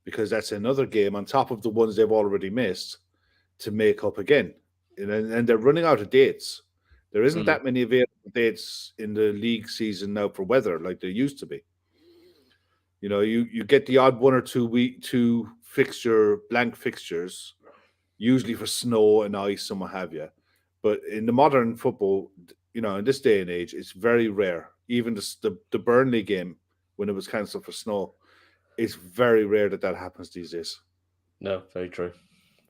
because that's another game on top of the ones they've already missed to make up again. And they're running out of dates. There isn't that many available dates in the league season now for weather like there used to be. You know, you get the odd 1 or 2 blank fixtures, usually for snow and ice and what have you. But in the modern football, you know, in this day and age, it's very rare. Even the Burnley game, when it was cancelled for snow, it's very rare that happens these days. No, very true.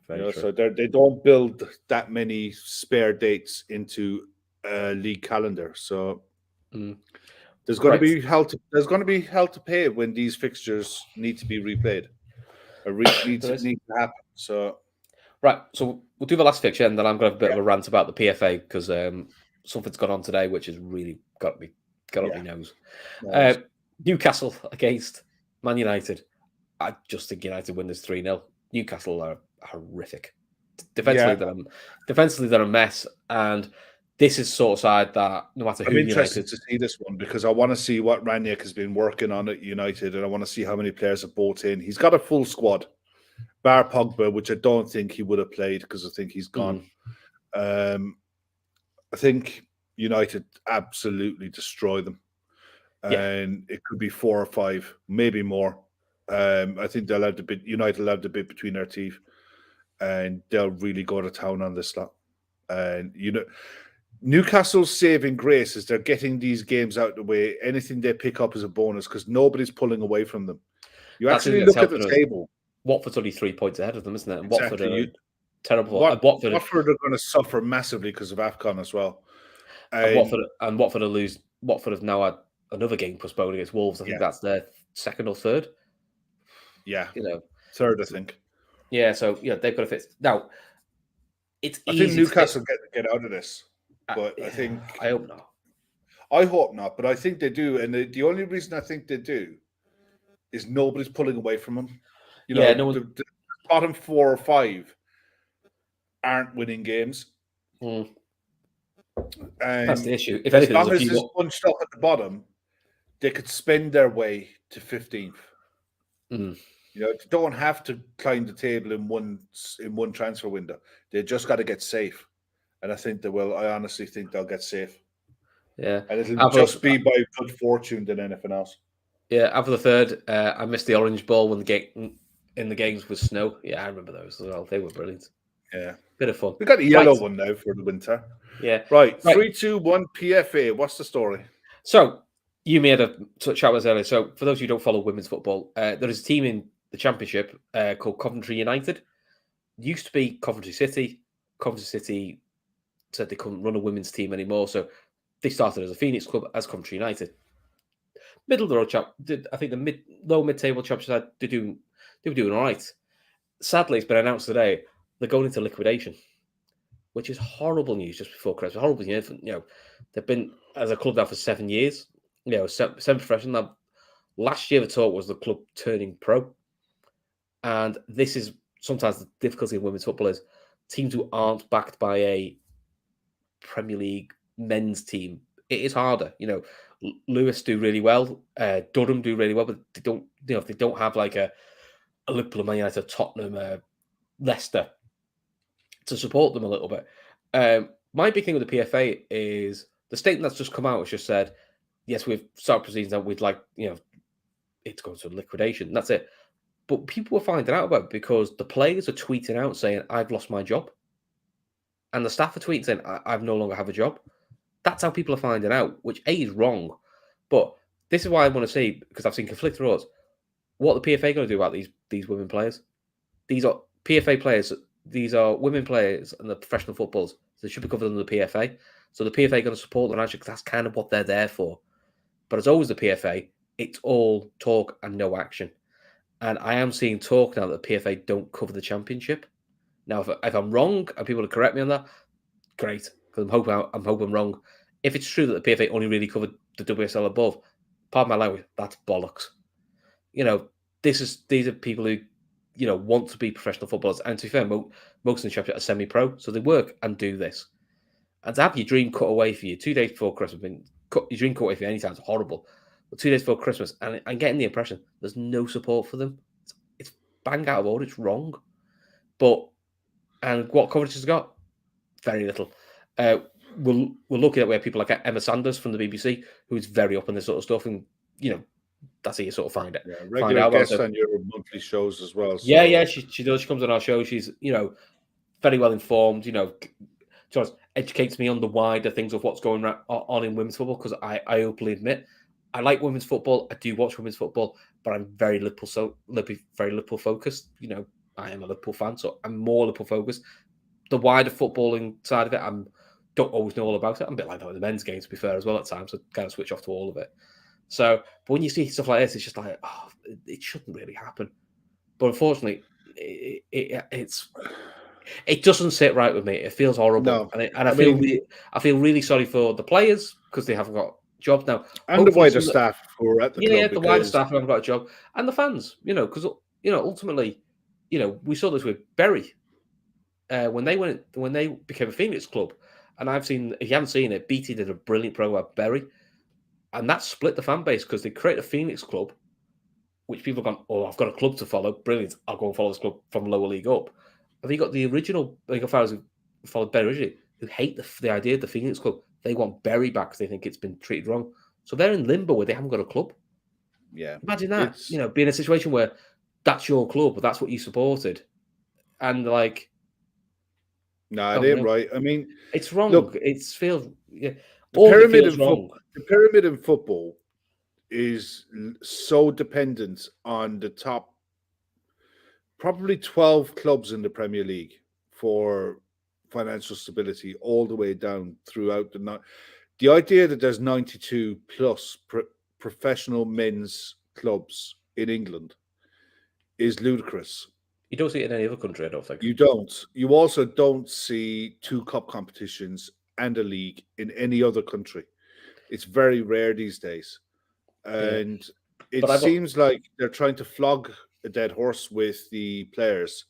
Very true. So they don't build that many spare dates into a league calendar. So there's going to be hell to pay when these fixtures need to be replayed. Need to happen. So. Right, so we'll do the last fixture, and then I'm going to have a bit of a rant about the PFA because something's gone on today which has really got me nose. Newcastle against Man United. I just think United win this 3-0. Newcastle are horrific. Defensively, they're a mess, and this is sort of side that no matter who I'm interested to see this one because I want to see what Ranić has been working on at United, and I want to see how many players have bought in. He's got a full squad. Bar Pogba, which I don't think he would have played because I think he's gone. I think United absolutely destroy them. And it could be 4 or 5, maybe more. I think United will have the bit between their teeth, and they'll really go to town on this lot. And Newcastle's saving grace is they're getting these games out of the way. Anything they pick up is a bonus because nobody's pulling away from them. You actually look at the table. Watford's only 3 points ahead of them, isn't it? And Watford are terrible. Watford are going to suffer massively because of AFCON as well. And Watford have now had another game postponed against Wolves. I think that's their second or third. Yeah, third, I think. Yeah, so they've got to fix. Now, I think Newcastle get out of this, but I hope not. I hope not, but I think they do, and the only reason I think they do is nobody's pulling away from them. The bottom 4 or 5 aren't winning games. And that's the issue. If as long as there's bunched up at the bottom, they could spend their way to 15th. They don't have to climb the table in one transfer window. They just got to get safe, and I think they will. I honestly think they'll get safe. Yeah, and it'll just be by good fortune than anything else. Yeah, after the third, I missed the orange ball when in the games with snow. Yeah, I remember those as well. They were brilliant. Yeah, bit of fun. We got a yellow one now for the winter. Yeah, right. 3-2-1 PFA. What's the story? So you made a chat with us earlier. So for those who don't follow women's football, there is a team in the Championship called Coventry United. It used to be Coventry City. Coventry City said they couldn't run a women's team anymore, so they started as a Phoenix club as Coventry United. Middle of the road I think the low mid-table championship they were doing all right. Sadly, it's been announced today they're going into liquidation, which is horrible news just before Christmas. Horrible news. They've been as a club now for 7 years. Semi-professional. Last year the talk was the club turning pro, and this is sometimes the difficulty in women's football is teams who aren't backed by a Premier League men's team. It is harder. Lewis do really well, Durham do really well, but they don't. If they don't have like a Liverpool, Man United, Tottenham, Leicester to support them a little bit. My big thing with the PFA is the statement that's just come out has just said, yes, we've started proceedings that we'd like, it's going to liquidation. That's it. But people are finding out about it because the players are tweeting out saying, I've lost my job. And the staff are tweeting saying, I no longer have a job. That's how people are finding out, which A is wrong. But this is why I want to see, because I've seen conflicting reports, what the PFA going to do about these women players. These are PFA players. These are women players and the professional footballers. So they should be covered under the PFA. So the PFA going to support them because that's kind of what they're there for. But as always, the PFA, it's all talk and no action. And I am seeing talk now that the PFA don't cover the championship. Now, if I'm wrong and people will correct me on that, great. Because I'm hoping I'm wrong. If it's true that the PFA only really covered the WSL above, pardon my language, that's bollocks. These are people who, want to be professional footballers. And to be fair, most of the championship are semi-pro, so they work and do this. And to have your dream cut away for you 2 days before Christmas, your dream cut away for you anytime is horrible. But 2 days before Christmas, and I'm getting the impression there's no support for them. It's bang out of order. It's wrong. And what coverage has it got? Very little. We're looking at where people like Emma Sanders from the BBC, who is very up on this sort of stuff, and that's how you sort of find it. Yeah, regular guest on your monthly shows as well. So. Yeah, she does. She comes on our show. She's very well informed. Educates me on the wider things of what's going on in women's football, because I openly admit I like women's football. I do watch women's football, but I'm very Liverpool focused. I am a Liverpool fan, so I'm more Liverpool focused. The wider footballing side of it, don't always know all about it. I'm a bit like that with the men's games, to be fair, as well at times. So kind of switch off to all of it. So, but when you see stuff like this, it's just like, it shouldn't really happen. But unfortunately, it doesn't sit right with me. It feels horrible, no. and I feel really sorry for the players because they haven't got jobs now, and the wider staff who are at the club. Yeah, the wider staff who haven't got a job, and the fans. Because ultimately, we saw this with Bury when they became a Phoenix club, and if you haven't seen it, BT did a brilliant program about Bury, and that split the fan base because they created a Phoenix club, which people have gone, oh, I've got a club to follow, brilliant, I'll go and follow this club from lower league up. Have you got the original fans who followed Bury originally, who hate the idea of the Phoenix club? They want Bury back because they think it's been treated wrong. So they're in limbo where they haven't got a club. Yeah, imagine that. Being in a situation where that's your club, but that's what you supported, and like. No, it ain't right. I mean, it's wrong. Look, it feels the pyramid in football is so dependent on the top, probably 12 clubs in the Premier League for financial stability, all the way down throughout the idea that there's 92 plus professional men's clubs in England is ludicrous. You don't see it in any other country, I don't think. You don't. You also don't see 2 cup competitions and a league in any other country. It's very rare these days. And it seems like they're trying to flog a dead horse with the players.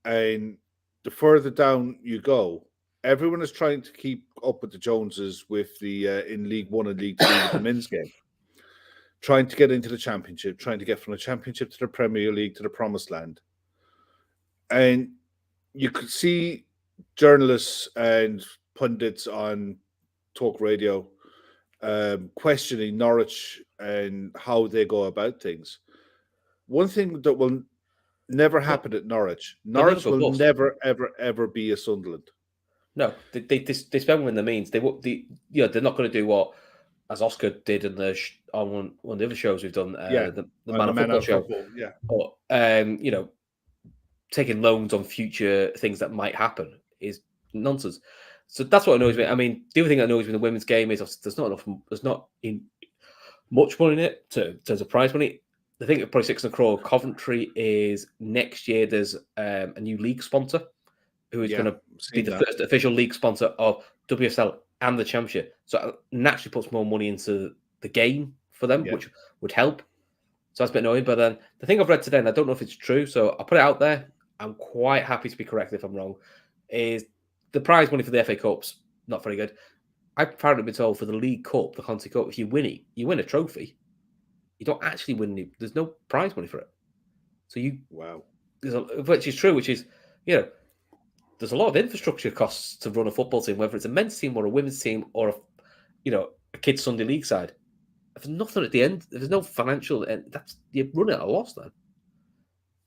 And the further down you go, everyone is trying to keep up with the Joneses with the in League One and League Two with the men's game. Trying to get into the championship, trying to get from the championship to the Premier League to the promised land. And you could see journalists and pundits on talk radio questioning Norwich and how they go about things. One thing that will never happen at Norwich will never, ever, ever be a Sunderland. No, they spend within the means. They're not going to do what, as Oscar did on one of the other shows we've done, the Man of Football show. Yeah. Or, taking loans on future things that might happen is nonsense. So that's what annoys me. I mean, the other thing that annoys me in the women's game is there's not much money in it in terms of prize money. I think probably 6 crore. Coventry is next year. There's a new league sponsor who is going to be the first official league sponsor of WSL and the Championship. So it naturally puts more money into the game for them, which would help. So that's a bit annoying. But then the thing I've read today, and I don't know if it's true, so I'll put it out there. I'm quite happy to be corrected if I'm wrong, is the prize money for the FA Cup's not very good. I've apparently been told for the League Cup, the Conti Cup, if you win it, you win a trophy. You don't actually win any, there's no prize money for it. So which is true, which is, there's a lot of infrastructure costs to run a football team, whether it's a men's team or a women's team or a kids' Sunday league side. If there's nothing at the end, if there's no financial, you're running at a loss then.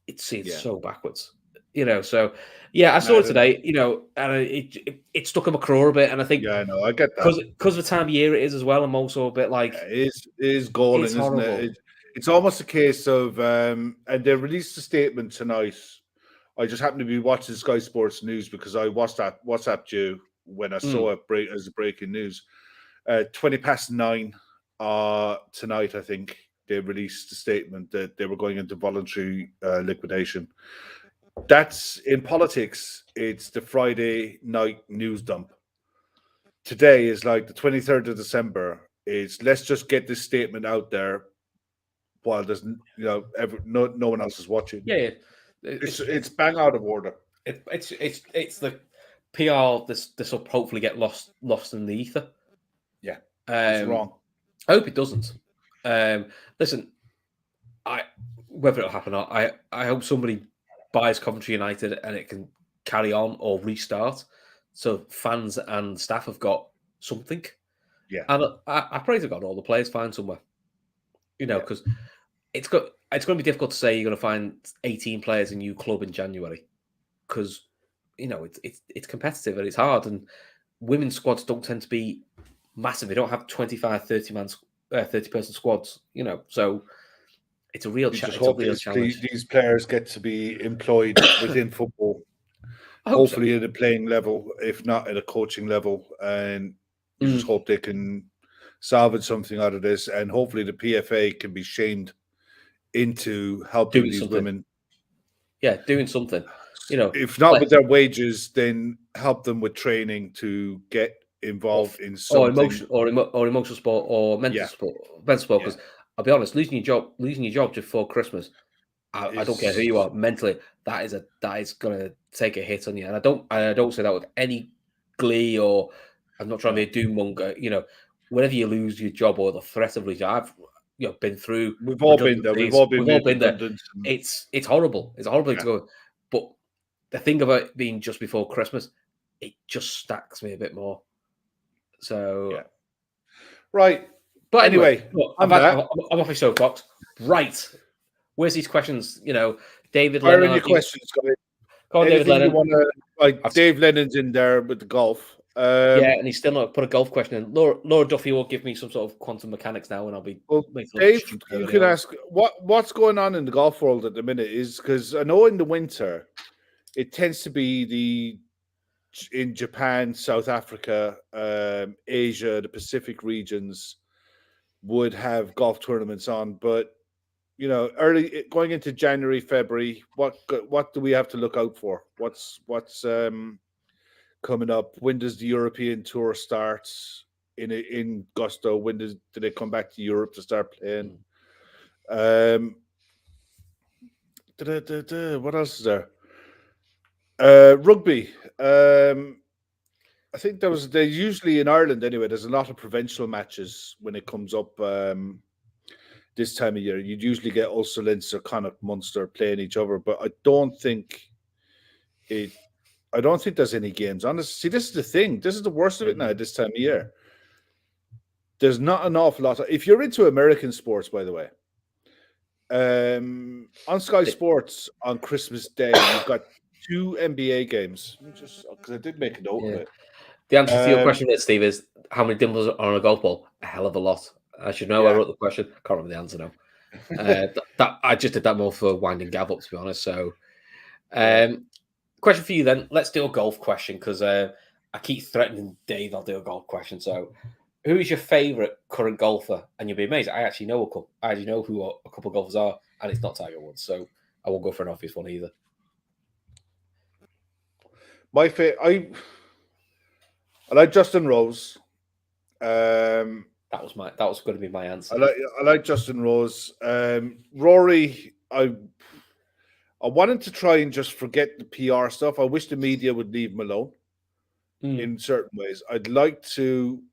It's so backwards. You know, so yeah, I saw it today. You know, and it stuck in my craw a bit, and I think I know, I get that because of the time of year it is as well. I'm also a bit like it is galling, isn't it? It's almost a case of and they released a statement tonight. I just happened to be watching Sky Sports News because I WhatsApped you when I saw it as breaking news. 9:20 tonight, I think they released a statement that they were going into voluntary liquidation. That's in politics. It's the Friday night news dump. Today is like the 23rd of December. Let's just get this statement out there while there's no one else is watching. Yeah. It's bang out of order. It's the PR. This will hopefully get lost in the ether. Yeah, it's wrong. I hope it doesn't. Listen, whether it'll happen or not, I hope somebody buys Coventry United and it can carry on or restart, so fans and staff have got something. Yeah, and I pray to God all the players find somewhere. You know, because it's going to be difficult to say you're going to find 18 players in a new club in January, because you know it's competitive and it's hard, and women's squads don't tend to be massive. They don't have 25, 30-person squads. You know, so it's a real challenge. These players get to be employed within football, hopefully at a playing level, if not at a coaching level, and you just hope they can salvage something out of this, and hopefully the PFA can be shamed into helping these women. Yeah, doing something. You know, if not with their wages, then help them with training to get involved in something, or emotional sport or mental sport. Because I'll be honest, losing your job just before Christmas, I don't care who you are, mentally that is going to take a hit on you, and I don't say that with any glee, or I'm not trying to be a doom monger. You know, whenever you lose your job or the threat of losing, I've been through. We've all been there. We've all been there. It's horrible. It's a horrible thing to go. But the thing about it being just before Christmas, it just stacks me a bit more. So, right. But anyway, look, I'm off my soapbox. Right. Where's these questions? You know, David Leonard. Fire your questions, guys. Go on, David Leonard. Dave Lennon's in there with the golf. And he's still not put a golf question in. Laura Duffy will give me some sort of quantum mechanics now, and I'll be. Dave, you can ask what's going on in the golf world at the minute. Is because I know in the winter, it tends to be in Japan, South Africa, Asia, the Pacific regions would have golf tournaments on, but you know, early going into January, February, what do we have to look out for? What's coming up? When does the European Tour start in Gusto? When do they come back to Europe to start playing? What else is there? Rugby. I think they're usually in Ireland anyway. There's a lot of provincial matches when it comes up this time of year. You'd usually get Ulster, Leinster, Connacht, Munster playing each other, but I don't think there's any games. Honestly, see, this is the thing. This is the worst of it now. This time of year, there's not an awful lot. If you're into American sports, by the way, on Sky Sports on Christmas Day, you've got 2 NBA games. Just because I did make a note of it. The answer to your question, Steve, is how many dimples are on a golf ball? A hell of a lot. I should know. I wrote the question. Can't remember the answer now. That I just did that more for winding Gav up, to be honest. So, question for you then. Let's do a golf question, because I keep threatening Dave I'll do a golf question. So, who is your favourite current golfer? And you'll be amazed. I actually know a couple. I actually know who a couple of golfers are, and it's not Tiger Woods. So I won't go for an obvious one either. My favorite, I like Justin Rose. That was going to be my answer. I like Justin Rose. Rory, I wanted to try and just forget the PR stuff. I wish the media would leave him alone in certain ways. I'd like to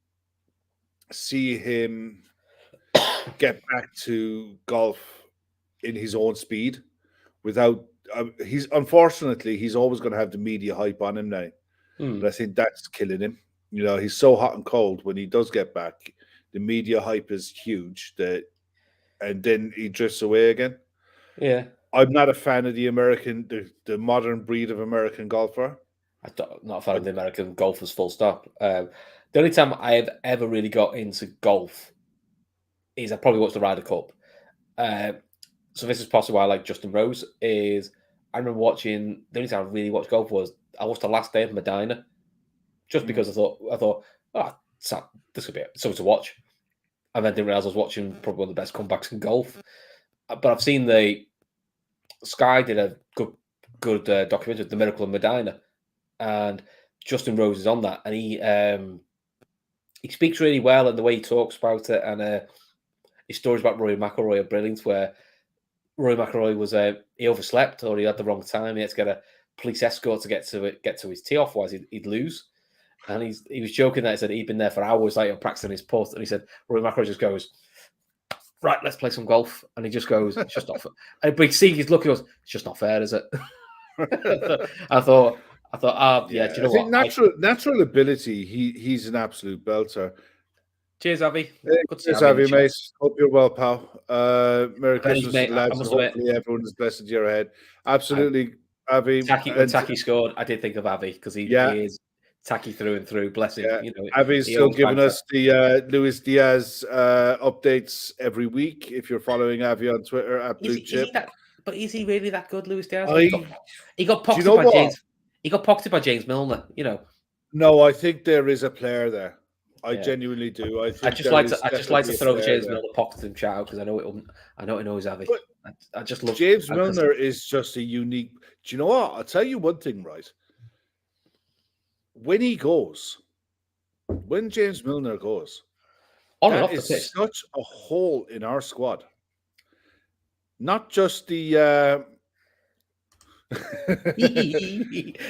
see him get back to golf in his own speed without. He's always going to have the media hype on him now, but I think that's killing him. You know, he's so hot and cold when he does get back. The media hype is huge and then he drifts away again. Yeah. I'm not a fan of the modern breed of American golfer. I'm not a fan of the American golfers, full stop. The only time I have ever really got into golf is I probably watched the Ryder Cup. So this is possibly why I like Justin Rose. Is I remember watching, the only time I really watched golf was I watched the last day of Medina, just because I thought, oh, this could be something to watch, and then didn't realize I was watching probably one of the best comebacks in golf. But I've seen Sky did a good documentary, The Miracle of Medina, and Justin Rose is on that, and he speaks really well, and the way he talks about it, and his stories about Rory McIlroy are brilliant. Where Rory McIlroy was he overslept, or he had the wrong time. He had to get a police escort to get to his tee off, otherwise he'd lose. And he was joking that he said he'd been there for hours, like practicing his putt, and he said Rory McIlroy just goes, right, let's play some golf, and he just goes, it's just not fair. And but see, he's looking, goes, it's just not fair, is it? I thought, yeah. Do you know what? Natural ability. He's an absolute belter. Cheers, Avi. Cheers, Avi, mate. Hope you're well, pal. Merry Christmas, lads. Hopefully everyone is blessed year ahead. Absolutely, Avi. When Taki scored, I did think of Avi because he is Taki through and through. Bless him. Yeah. Avi's still giving us the Luis Diaz updates every week. If you're following Avi on Twitter at Blue Chip. But is he really that good, Luis Diaz? He got pocketed by James. He got pocketed by James Milner. No, I think there is a player there. I genuinely do. I just like to throw James Milner pocket him shout out because I know it knows Avi. I just love James Milner is just a unique. Do you know what? I'll tell you one thing, right? When James Milner goes, that is such a hole in our squad. Not just the.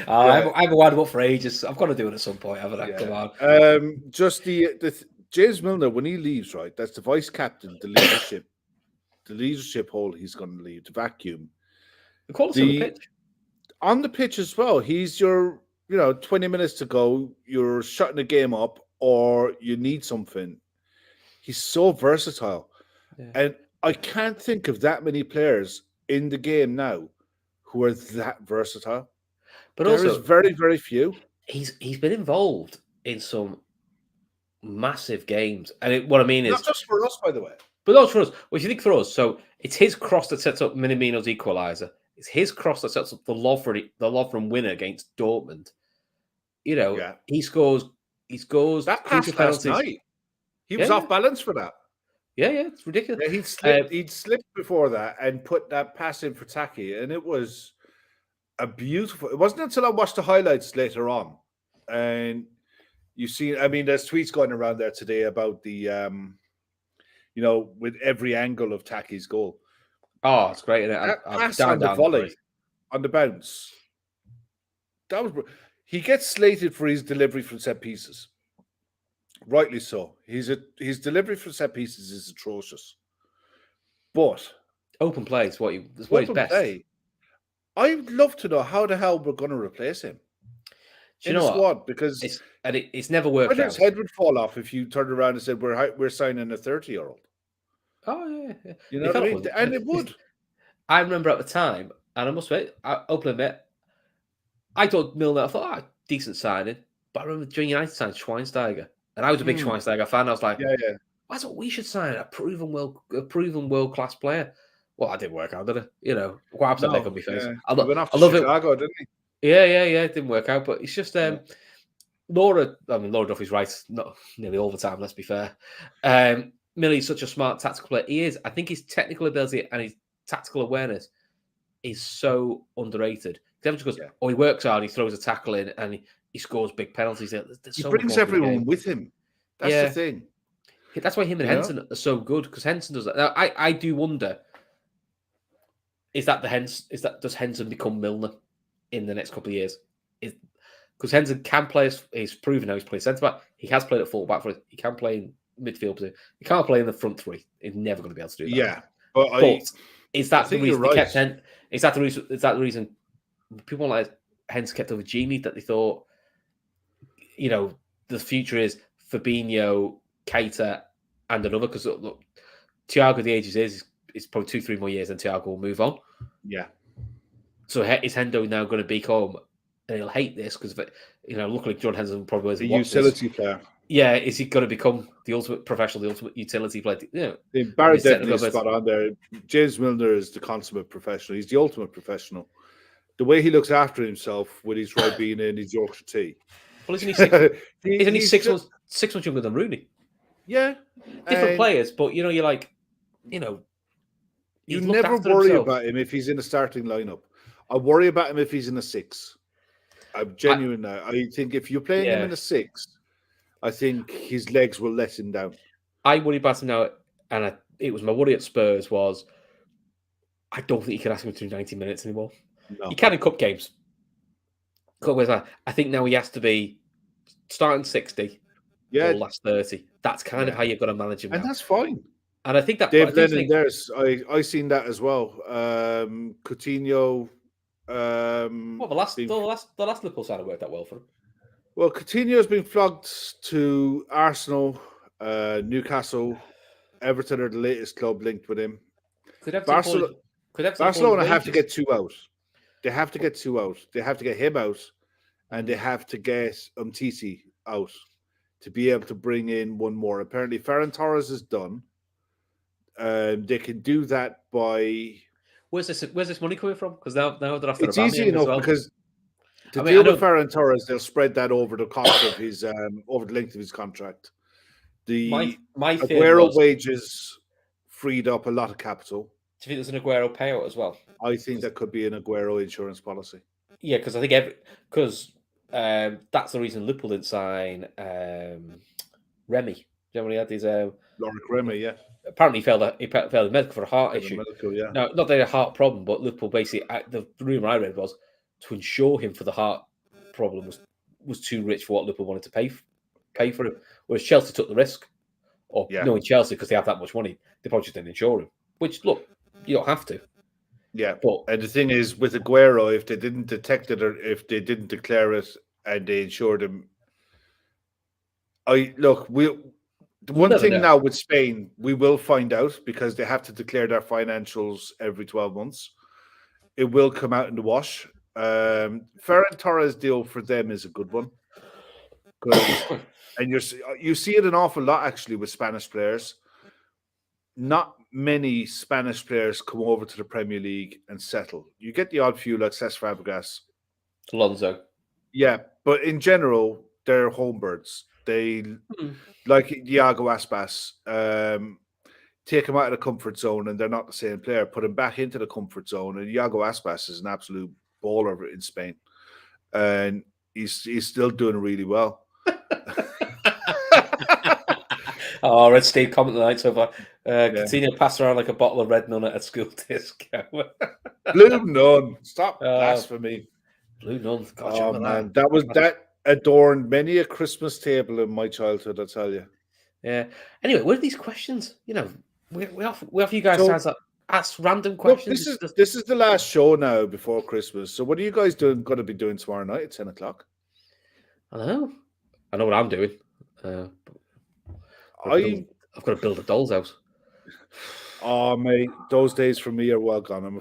I've wound up for ages. I've got to do it at some point, haven't I? Come on. Just the James Milner when he leaves, right? That's the vice captain, the leadership hole he's going to leave, the vacuum. The quality on the pitch. On the pitch as well. He's your, 20 minutes to go. You're shutting the game up, or you need something. He's so versatile, and I can't think of that many players in the game now who are that versatile. But there is very, very few. He's been involved in some massive games. And what I mean is... Not just for us, by the way. But not for us. Well, if you think for us, so it's his cross that sets up Minamino's equaliser. It's his cross that sets up the Lovren winner against Dortmund. He scores... That pass last night. He was off balance for that. Yeah, it's ridiculous. Yeah, he'd slipped before that and put that pass in for Taki, and it was a beautiful. It wasn't until I watched the highlights later on, and you see. I mean, there's tweets going around there today about the, with every angle of Taki's goal. Oh, it's great! That pass on the volley, on the bounce. That was. He gets slated for his delivery from set pieces. Rightly so. His delivery for set pieces is atrocious. But open play is what he's best. Play, I'd love to know how the hell we're going to replace him. Do you know what? Because it's never worked out. His head would fall off if you turned around and said we're signing a 30-year-old. Oh yeah. You know what I mean? And it would. I remember at the time, and I must admit, I thought Milner. I thought, decent signing. But I remember during United signed Schweinsteiger. And I was a big Schweinsteiger fan. I was like, that's what we should sign, a proven world-class player. Well, that didn't work out, did it? Quite upset they could be faced. I love Chicago, didn't he? Yeah, it didn't work out. But it's just Laura Duffy's right, not nearly all the time, let's be fair. Millie's such a smart tactical player. He is. I think his technical ability and his tactical awareness is so underrated. Because everyone goes, he works hard, he throws a tackle in, and he scores big penalties. He brings everyone with him. That's the thing. That's why him and Henson are so good, because Henson does that. Now, I do wonder, does Henson become Milner in the next couple of years? Because Henson can play, he's proven now he's played centre back. He has played at full back for it. He can play in midfield position. He can't play in the front three. He's never going to be able to do that. Yeah, but is that the reason they kept Henson? Is that the reason people like Henson kept over Gini, that they thought, the future is Fabinho, Keita, and another? Because look, Thiago, the age he is, it's probably 2-3 more years, and Thiago will move on. Yeah. So is Hendo now going to become? And he'll hate this because luckily John Henderson probably a utility player. Yeah, is he going to become the ultimate professional, the ultimate utility player? Barrett definitely is spot on there. James Milner is the consummate professional. He's the ultimate professional. The way he looks after himself with his Ribena and his Yorkshire tea. Well, isn't he isn't he 6 months younger than Rooney? Yeah, different players, but you're like, you never worry about him if he's in a starting lineup. I worry about him if he's in a 6. I'm genuine now. I think if you're playing him in a 6, I think his legs will let him down. I worry about him now, and it was my worry at Spurs was I don't think you can ask him to do 90 minutes anymore. No. You can in cup games. I think now he has to be starting 60 or last 30. That's kind of how you've got to manage him. And that's fine. And I think that Dave Lennon, I seen that as well. Coutinho. The last Liverpool side worked that well for him. Well, Coutinho's been flogged to Arsenal, Newcastle, Everton are the latest club linked with him. Barcelona have to get 2 out. They have to get 2 out. They have to get him out, and they have to get Umtiti out to be able to bring in one more. Apparently, Ferran Torres is done. They can do that by. Where's this money coming from? Because now they're after it's easy enough because to deal with Ferran Torres, they'll spread that over the cost of his over the length of his contract. The my Aguero wages freed up a lot of capital. Do you think there's an Aguero payout as well? I think that could be an Aguero insurance policy. Yeah, because I think that's the reason Liverpool didn't sign Remy. Do you know when he had these Lorik Remy, yeah. Apparently, he failed the medical for a heart issue. Medical, yeah. No, not that he had a heart problem, but Liverpool basically the rumor I read was to insure him for the heart problem was too rich for what Liverpool wanted to pay for him. Whereas Chelsea took the risk, knowing Chelsea because they have that much money, they probably just didn't insure him. Which look, you don't have to. Yeah, and the thing is with Aguero, if they didn't detect it or if they didn't declare it and they insured him, one thing now with Spain, we will find out because they have to declare their financials every 12 months. It will come out in the wash. Ferran Torres deal for them is a good one. And you see it an awful lot actually with Spanish players. Not many Spanish players come over to the Premier League and settle. You get the odd few like Cesc Fabregas. Alonso. Yeah, but in general, they're home birds. They like Iago Aspas, take him out of the comfort zone and they're not the same player. Put him back into the comfort zone. And Iago Aspas is an absolute baller in Spain. And he's still doing really well. Oh, Red Steve comment tonight so far. Coutinho passed around like a bottle of Red Nun at a school disco. Blue Nun. Stop blasphemy. Blue Nun. God, man. That adorned many a Christmas table in my childhood, I tell you. Yeah. Anyway, what are these questions? We offer you guys to ask random questions. Look, this is the last show now before Christmas. So what are you guys going to be doing tomorrow night at 10 o'clock? I know what I'm doing. I've got to build a doll's house. Oh, mate, those days for me are well gone. I'm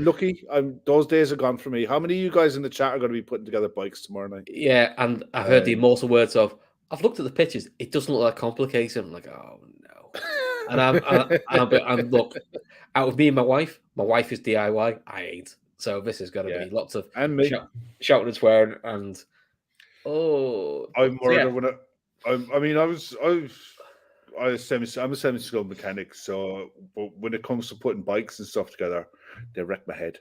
lucky. Those days are gone for me. How many of you guys in the chat are going to be putting together bikes tomorrow night? Yeah, and I've heard the immortal words of, I've looked at the pictures. It doesn't look that complicated. I'm like, oh, no. And look, out of me and my wife is DIY. I ain't. So this is going to be lots of shouting and swearing. And, I'm more I'm a semi-skilled mechanic, but when it comes to putting bikes and stuff together, they wreck my head.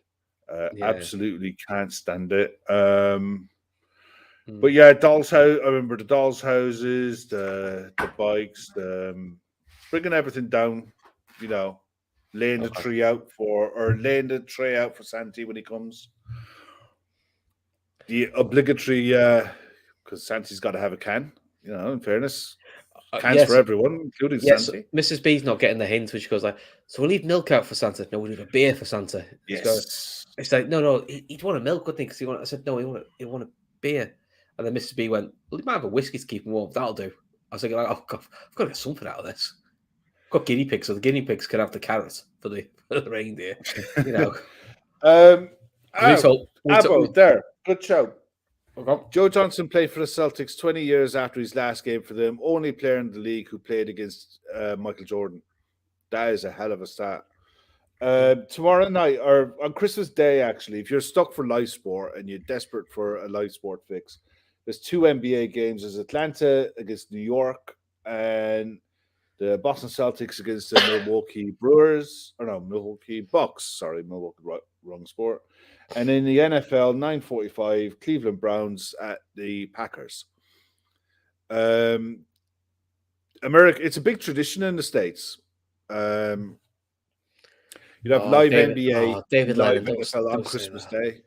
Absolutely can't stand it. But yeah, doll's house. I remember the doll's houses, the bikes, bringing everything down. Laying the tray out for Santi when he comes. The obligatory, because Santi's got to have a can. In fairness. Cans for everyone, including Santa. Mrs. B's not getting the hint, which goes like, so we'll leave milk out for Santa. No, we'll leave a beer for Santa. Yes. It's like, no, he'd want a milk, I think, because I said, no, he want a beer. And then Mrs. B went, well, he might have a whiskey to keep him warm. That'll do. I was thinking, oh, God, I've got to get something out of this. Got guinea pigs, so the guinea pigs can have the carrot for the reindeer. You know. There. Good show. Okay. Joe Johnson played for the Celtics 20 years after his last game for them. Only player in the league who played against Michael Jordan. That is a hell of a stat. Tomorrow night, or on Christmas Day, actually, if you're stuck for live sport and you're desperate for a live sport fix, there's 2 NBA games. There's Atlanta against New York and the Boston Celtics against the Milwaukee Bucks. Sorry, Milwaukee, wrong sport. And in the NFL, 9:45, Cleveland Browns at the Packers. America, it's a big tradition in the States. You'd have live NBA, David live Lennon, NFL on Christmas Day.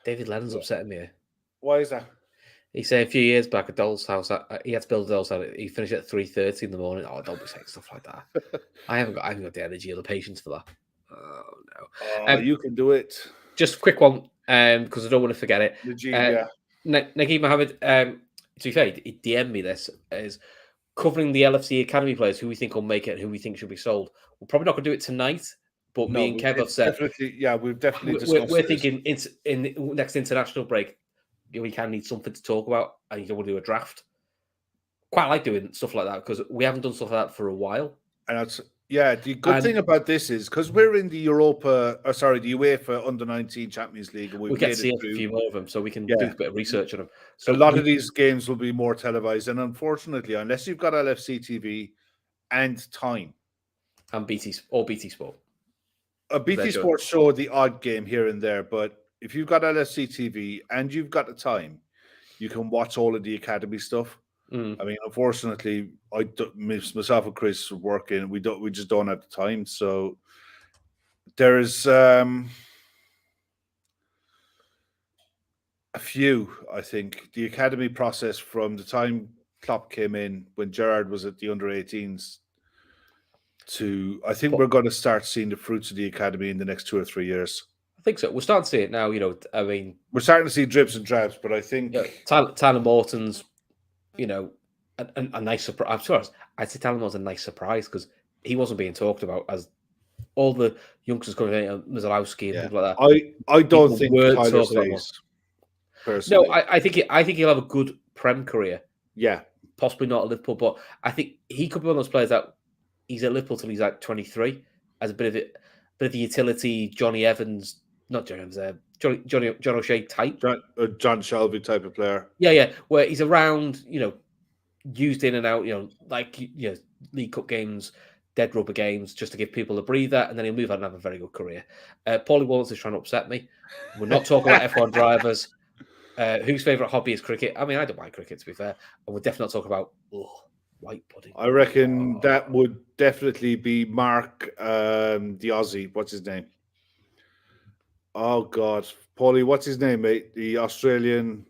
David Lennon's upsetting me here. Why is that? He said a few years back at Doll's House, he had to build a Doll's House. He finished at 3:30 in the morning. Oh, don't be saying stuff like that. I haven't got the energy or the patience for that. Oh no! You can do it. Just a quick one, because I don't want to forget it. Naguib Mohammed, to be fair, he DM'd me this is covering the LFC Academy players who we think will make it and who we think should be sold. We're probably not going to do it tonight, but me and Kev have said we've definitely discussed. We're thinking it's in the next international break. We can need something to talk about, and you don't want to do a draft. Quite like doing stuff like that because we haven't done stuff like that for a while. And that's the good thing about this is because we're in the the UEFA Under-19 Champions League, and we get to see a few more of them, so we can do a bit of research on them. So a lot of these games will be more televised, and unfortunately, unless you've got LFC TV and time, and BT Sport, BT Sport show the odd game here and there, but if you've got LFC TV and you've got the time, you can watch all of the academy stuff. I mean, unfortunately, myself and Chris are working. We just don't have the time. So there's a few. I think the academy process from the time Klopp came in when Gerrard was at the under-18s to I think we're going to start seeing the fruits of the academy in the next 2 or 3 years. I think so. We're starting to see it now. I mean, we're starting to see drips and drabs, but I think Tyler Morton's, a nice surprise. I'm sorry, I'd say Tyler Morton's a nice surprise because he wasn't being talked about as all the youngsters coming in, Mazalowski and people like that. I don't think Tyler stays. Personally. No, I think he'll have a good Prem career. Yeah, possibly not at Liverpool, but I think he could be one of those players that he's at Liverpool till he's like 23 as a bit of the utility Johnny Evans. Not John Evans, John O'Shea type. John Shelby type of player. Yeah. Where he's around, used in and out, League Cup games, dead rubber games, just to give people a breather, and then he'll move on and have a very good career. Paulie Wallace is trying to upset me. We're not talking about F1 drivers. Whose favourite hobby is cricket? I mean, I don't mind cricket, to be fair. And we're definitely not talking about white pudding. I reckon that would definitely be Mark, the Aussie. What's his name? Oh, God. Paulie, what's his name, mate? The Australian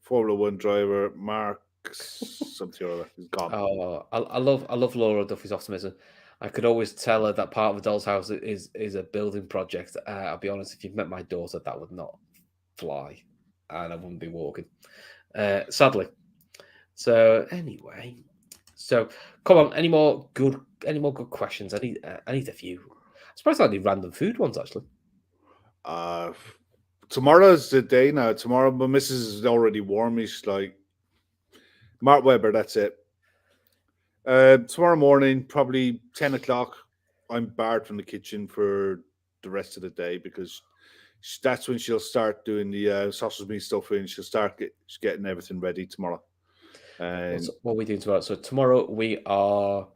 Formula One driver, Mark something or other. He's gone. Oh, I love Laura Duffy's optimism. I could always tell her that part of the doll's house is a building project. I'll be honest, if you've met my daughter, that would not fly. And I wouldn't be walking. Sadly. So, anyway. So, come on. Any more good questions? I need a few. I'm surprised I need random food ones, actually. Tomorrow's the day now. Tomorrow, my missus is already warmish. Like Mark Webber, that's it. Tomorrow morning, probably 10 o'clock, I'm barred from the kitchen for the rest of the day because that's when she'll start doing the sausage meat stuffing. She'll start getting everything ready tomorrow. And what are we doing tomorrow? So tomorrow we are.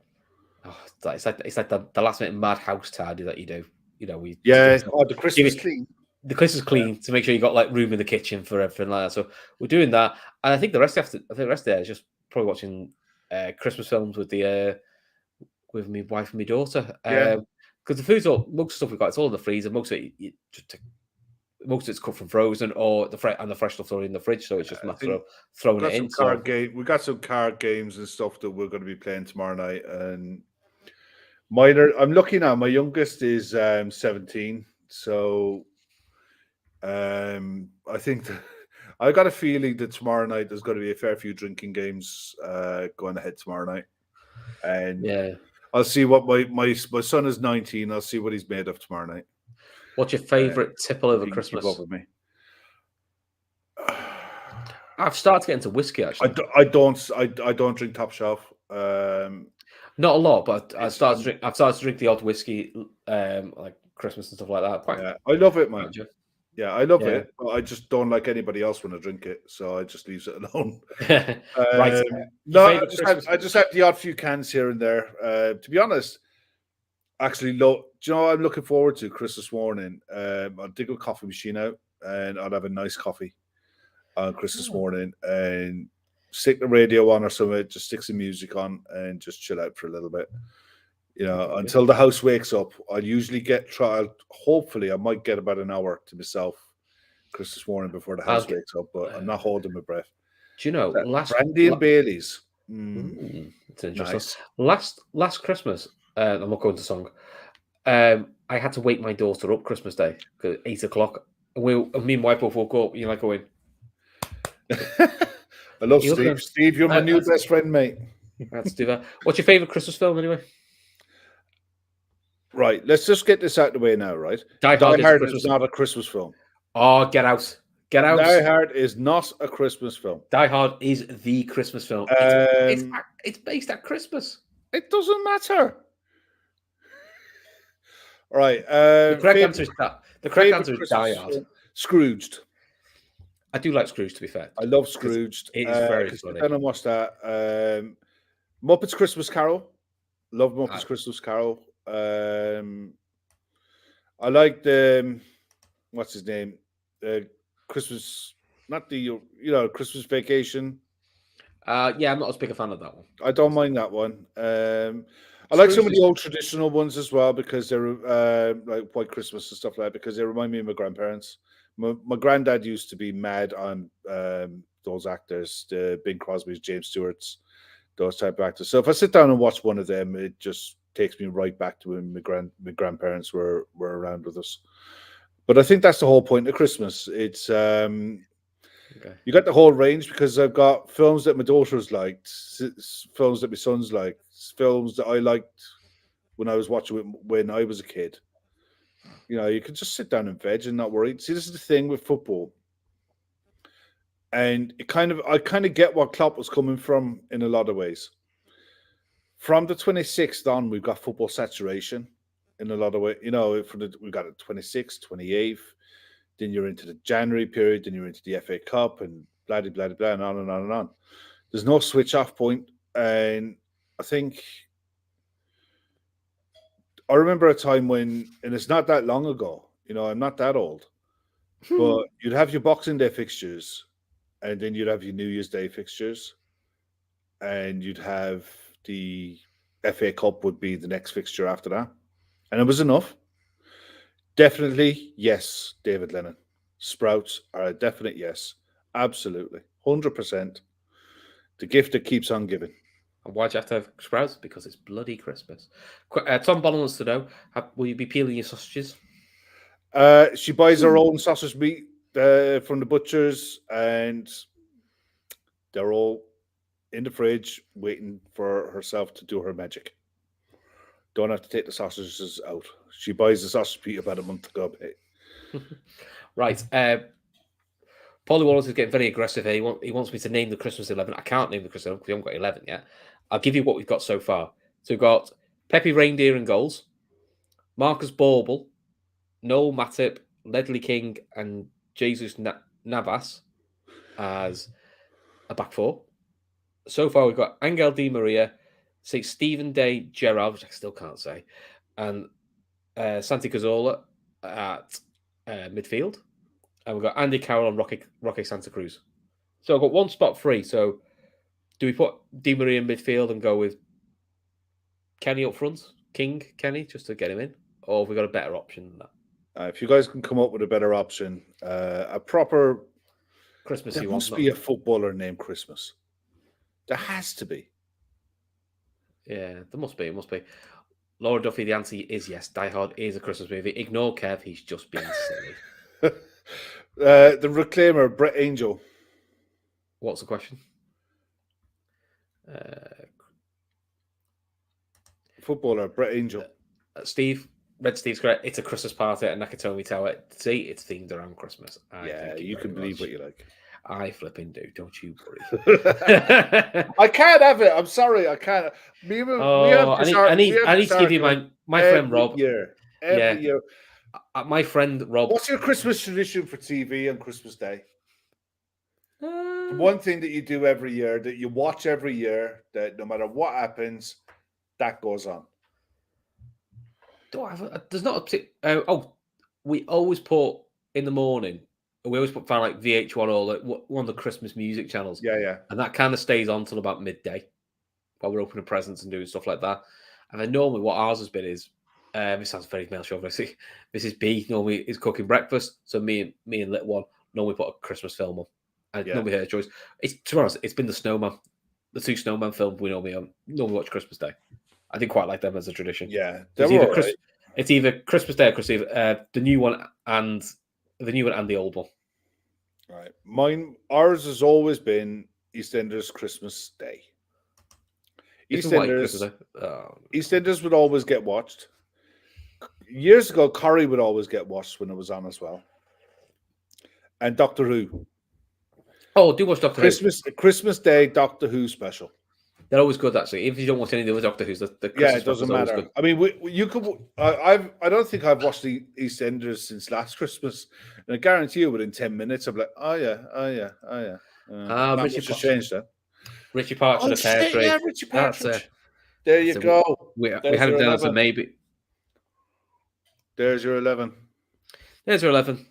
It's like the last minute mad house tidy that you do. The Christmas clean. The Christmas clean to make sure you got like room in the kitchen for everything like that. So we're doing that, and I think the rest of the day is just probably watching Christmas films with my wife and my daughter. Because the food's most stuff we've got, it's all in the freezer. Most of it's cut from frozen or the fresh stuff's already in the fridge, so it's just a matter of throwing it in. We got some card games and stuff that we're going to be playing tomorrow night, and I'm looking at my youngest is 17, so I think I got a feeling that tomorrow night there's going to be a fair few drinking games going ahead tomorrow night, and I'll see what my son is 19. I'll see what he's made of tomorrow night. What's your favourite tipple over Christmas? Keep up with me. I've started to get into whiskey actually. I don't drink top shelf. Not a lot, but I've started to drink the odd whiskey, like Christmas and stuff like that. Yeah, I love it, man. Yeah, I love it. But I just don't like anybody else when I drink it, so I just leave it alone. Right. No, I just have the odd few cans here and there. To be honest, actually, do you know what I'm looking forward to Christmas morning? I'll dig a coffee machine out and I'll have a nice coffee on Christmas morning and stick the radio on or something, just stick some music on and just chill out for a little bit. You know, until the house wakes up. I usually hopefully I might get about an hour to myself Christmas morning before the house wakes up, but I'm not holding my breath. Do you know, brandy and Baileys. It's interesting. Nice. Last Christmas, I'm not going to song. I had to wake my daughter up Christmas Day at 8 o'clock. And me and my wife both woke up. You're like going. I love Steve. Steve, you're my new best friend, mate. Let's do that. What's your favourite Christmas film, anyway? Right, let's just get this out of the way now, right? Die Hard is not a Christmas film. Oh, get out. Get out. Die Hard is not a Christmas film. Die Hard is the Christmas film. It's based at Christmas. It doesn't matter. All right. The correct answer is Die Hard. Scrooged. I do like Scrooge, to be fair. I love Scrooged. It is very funny. Then I watched that. Muppets Christmas Carol. Love Muppets Christmas Carol. I like what's his name? Christmas, not the Christmas Vacation. Yeah, I'm not as big a fan of that one. I don't mind that one. I like some of the old traditional ones as well because they're like White Christmas and stuff like that because they remind me of my grandparents. My granddad used to be mad on those actors, the Bing Crosby's, James Stewart's, those type of actors. So if I sit down and watch one of them, it just takes me right back to when my grandparents were around with us. But I think that's the whole point of Christmas. It's you got the whole range because I've got films that my daughters liked, films that my sons liked, films that I liked when I was watching it when I was a kid. You know, you can just sit down and veg and not worry. See, this is the thing with football. And I kind of get what Klopp was coming from in a lot of ways. From the 26th on, we've got football saturation in a lot of ways. You know, we've got the 26th, 28th, then you're into the January period, then you're into the FA Cup and blah, blah, blah, blah, and on and on and on. There's no switch off point. And I think I remember a time when, and it's not that long ago, you know, I'm not that old, but you'd have your Boxing Day fixtures and then you'd have your New Year's Day fixtures and you'd have the FA Cup would be the next fixture after that. And it was enough. Definitely, yes, David Lennon. Sprouts are a definite yes. Absolutely. 100%. The gift that keeps on giving. And why'd you have to have sprouts? Because it's bloody Christmas. Tom Bonham wants to know, will you be peeling your sausages? She buys her own sausage meat from the butchers and they're all in the fridge waiting for herself to do her magic. Don't have to take the sausages out. She buys the sausage meat about a month ago. Right. Paulie Wallace is getting very aggressive here. He wants me to name the Christmas 11. I can't name the Christmas 11 because we haven't got 11 yet. I'll give you what we've got so far. So we've got Pepe Reindeer in goals, Marcus Bauble, Noel Matip, Ledley King, and Jesus Navas as a back four. So far, we've got Angel Di Maria, Stephen Day Gerrard, which I still can't say, and Santi Cazorla at midfield. And we've got Andy Carroll and Roque Santa Cruz. So I've got one spot free. So do we put Di Maria in midfield and go with Kenny up front? King Kenny, just to get him in? Or have we got a better option than that? If you guys can come up with a better option, a proper Christmas. There must be a footballer named Christmas. There has to be. Yeah, there must be. It must be. Laura Duffy, the answer is yes. Die Hard is a Christmas movie. Ignore Kev, he's just being silly. The Reclaimer, Brett Angel. What's the question? Footballer, Brett Angel. Red Steve's correct. It's a Christmas party at Nakatomi Tower. See, it's themed around Christmas. You can believe what you like. I flipping do. Don't you worry. I can't have it. I'm sorry. I can't. I need to give you my friend Rob. Every year. My friend Rob. What's your Christmas tradition for TV on Christmas Day? One thing that you do every year, that you watch every year, that no matter what happens, that goes on. There's not a we always put in the morning. We always put like VH1 or like one of the Christmas music channels. Yeah. And that kind of stays on till about midday while we're opening presents and doing stuff like that. And then normally what ours has been is, this sounds very male chauvinistic. Mrs. B normally is cooking breakfast. So me and little one normally put a Christmas film on. And normally her choice. To be honest, it's been the Snowman. The 2 Snowman films we normally watch Christmas Day. I did quite like them as a tradition. Yeah. It's either Christmas Day or Christmas Eve, the new one and the old one. Right. Ours has always been EastEnders Christmas Day. EastEnders would always get watched. Years ago, Corrie would always get watched when it was on as well. And Doctor Who. Oh, do watch Doctor Who. Christmas Day Doctor Who special. They're always good, actually. If you don't watch any of the other Doctor Who's, the Christmas it doesn't matter. I mean, you could. I don't think I've watched the EastEnders since last Christmas, and I guarantee you, within 10 minutes, I'm like, oh yeah. Richie changed that. Richie Partridge, the pear tree. Yeah, Richie Partridge. There you go. We had him down as a maybe. There's your 11. There's your 11.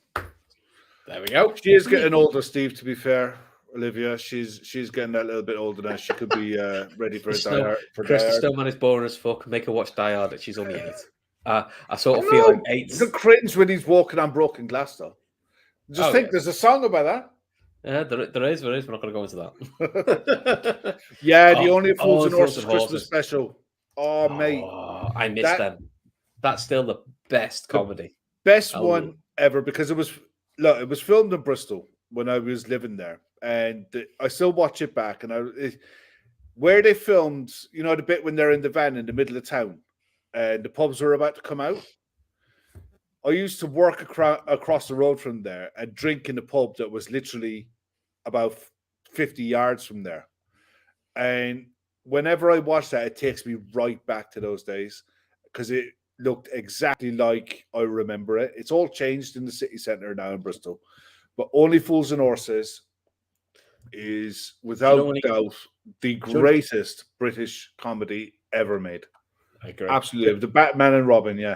There we go. She is getting older, Steve. To be fair. Olivia, she's getting that little bit older now. She could be ready for a Die Hard. Krista Stillman is boring as fuck. Make her watch Die Hard. She's only 8. I sort of feel like 8. The cringe when he's walking on broken glass, though. Just think, there's a song about that. Yeah, there is. We're not going to go into that. The Only Fools and Horses Christmas special. Oh, mate. I missed them. That's still the best comedy. Best one ever, because it was filmed in Bristol when I was living there. And I still watch it back, and where they filmed, the bit when they're in the van in the middle of town, and the pubs were about to come out. I used to work across the road from there and drink in a pub that was literally about 50 yards from there. And whenever I watch that, it takes me right back to those days, because it looked exactly like I remember it. It's all changed in the city centre now in Bristol, but Only Fools and Horses is without doubt the greatest British comedy ever made. I agree. Absolutely. The Batman and Robin, yeah.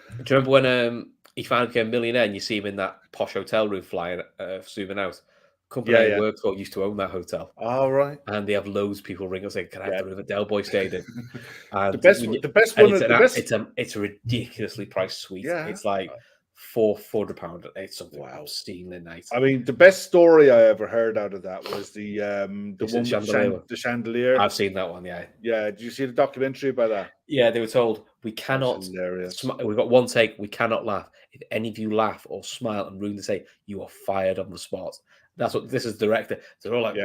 Do you remember when he finally became a millionaire and you see him in that posh hotel room flying, zooming out? Company I worked for used to own that hotel. Oh, right. And they have loads of people ring us saying, can I have the room that Del Boy stayed in? And it's a ridiculously priced suite. Yeah. It's like £400. It's something obscenely nice. I mean, the best story I ever heard out of that was the one with the chandelier. I've seen that one, yeah. Yeah, did you see the documentary about that? Yeah, they were told, we cannot, we've got one take, we cannot laugh. If any of you laugh or smile and ruin the take, you are fired on the spot. That's what this is director. So they're all like,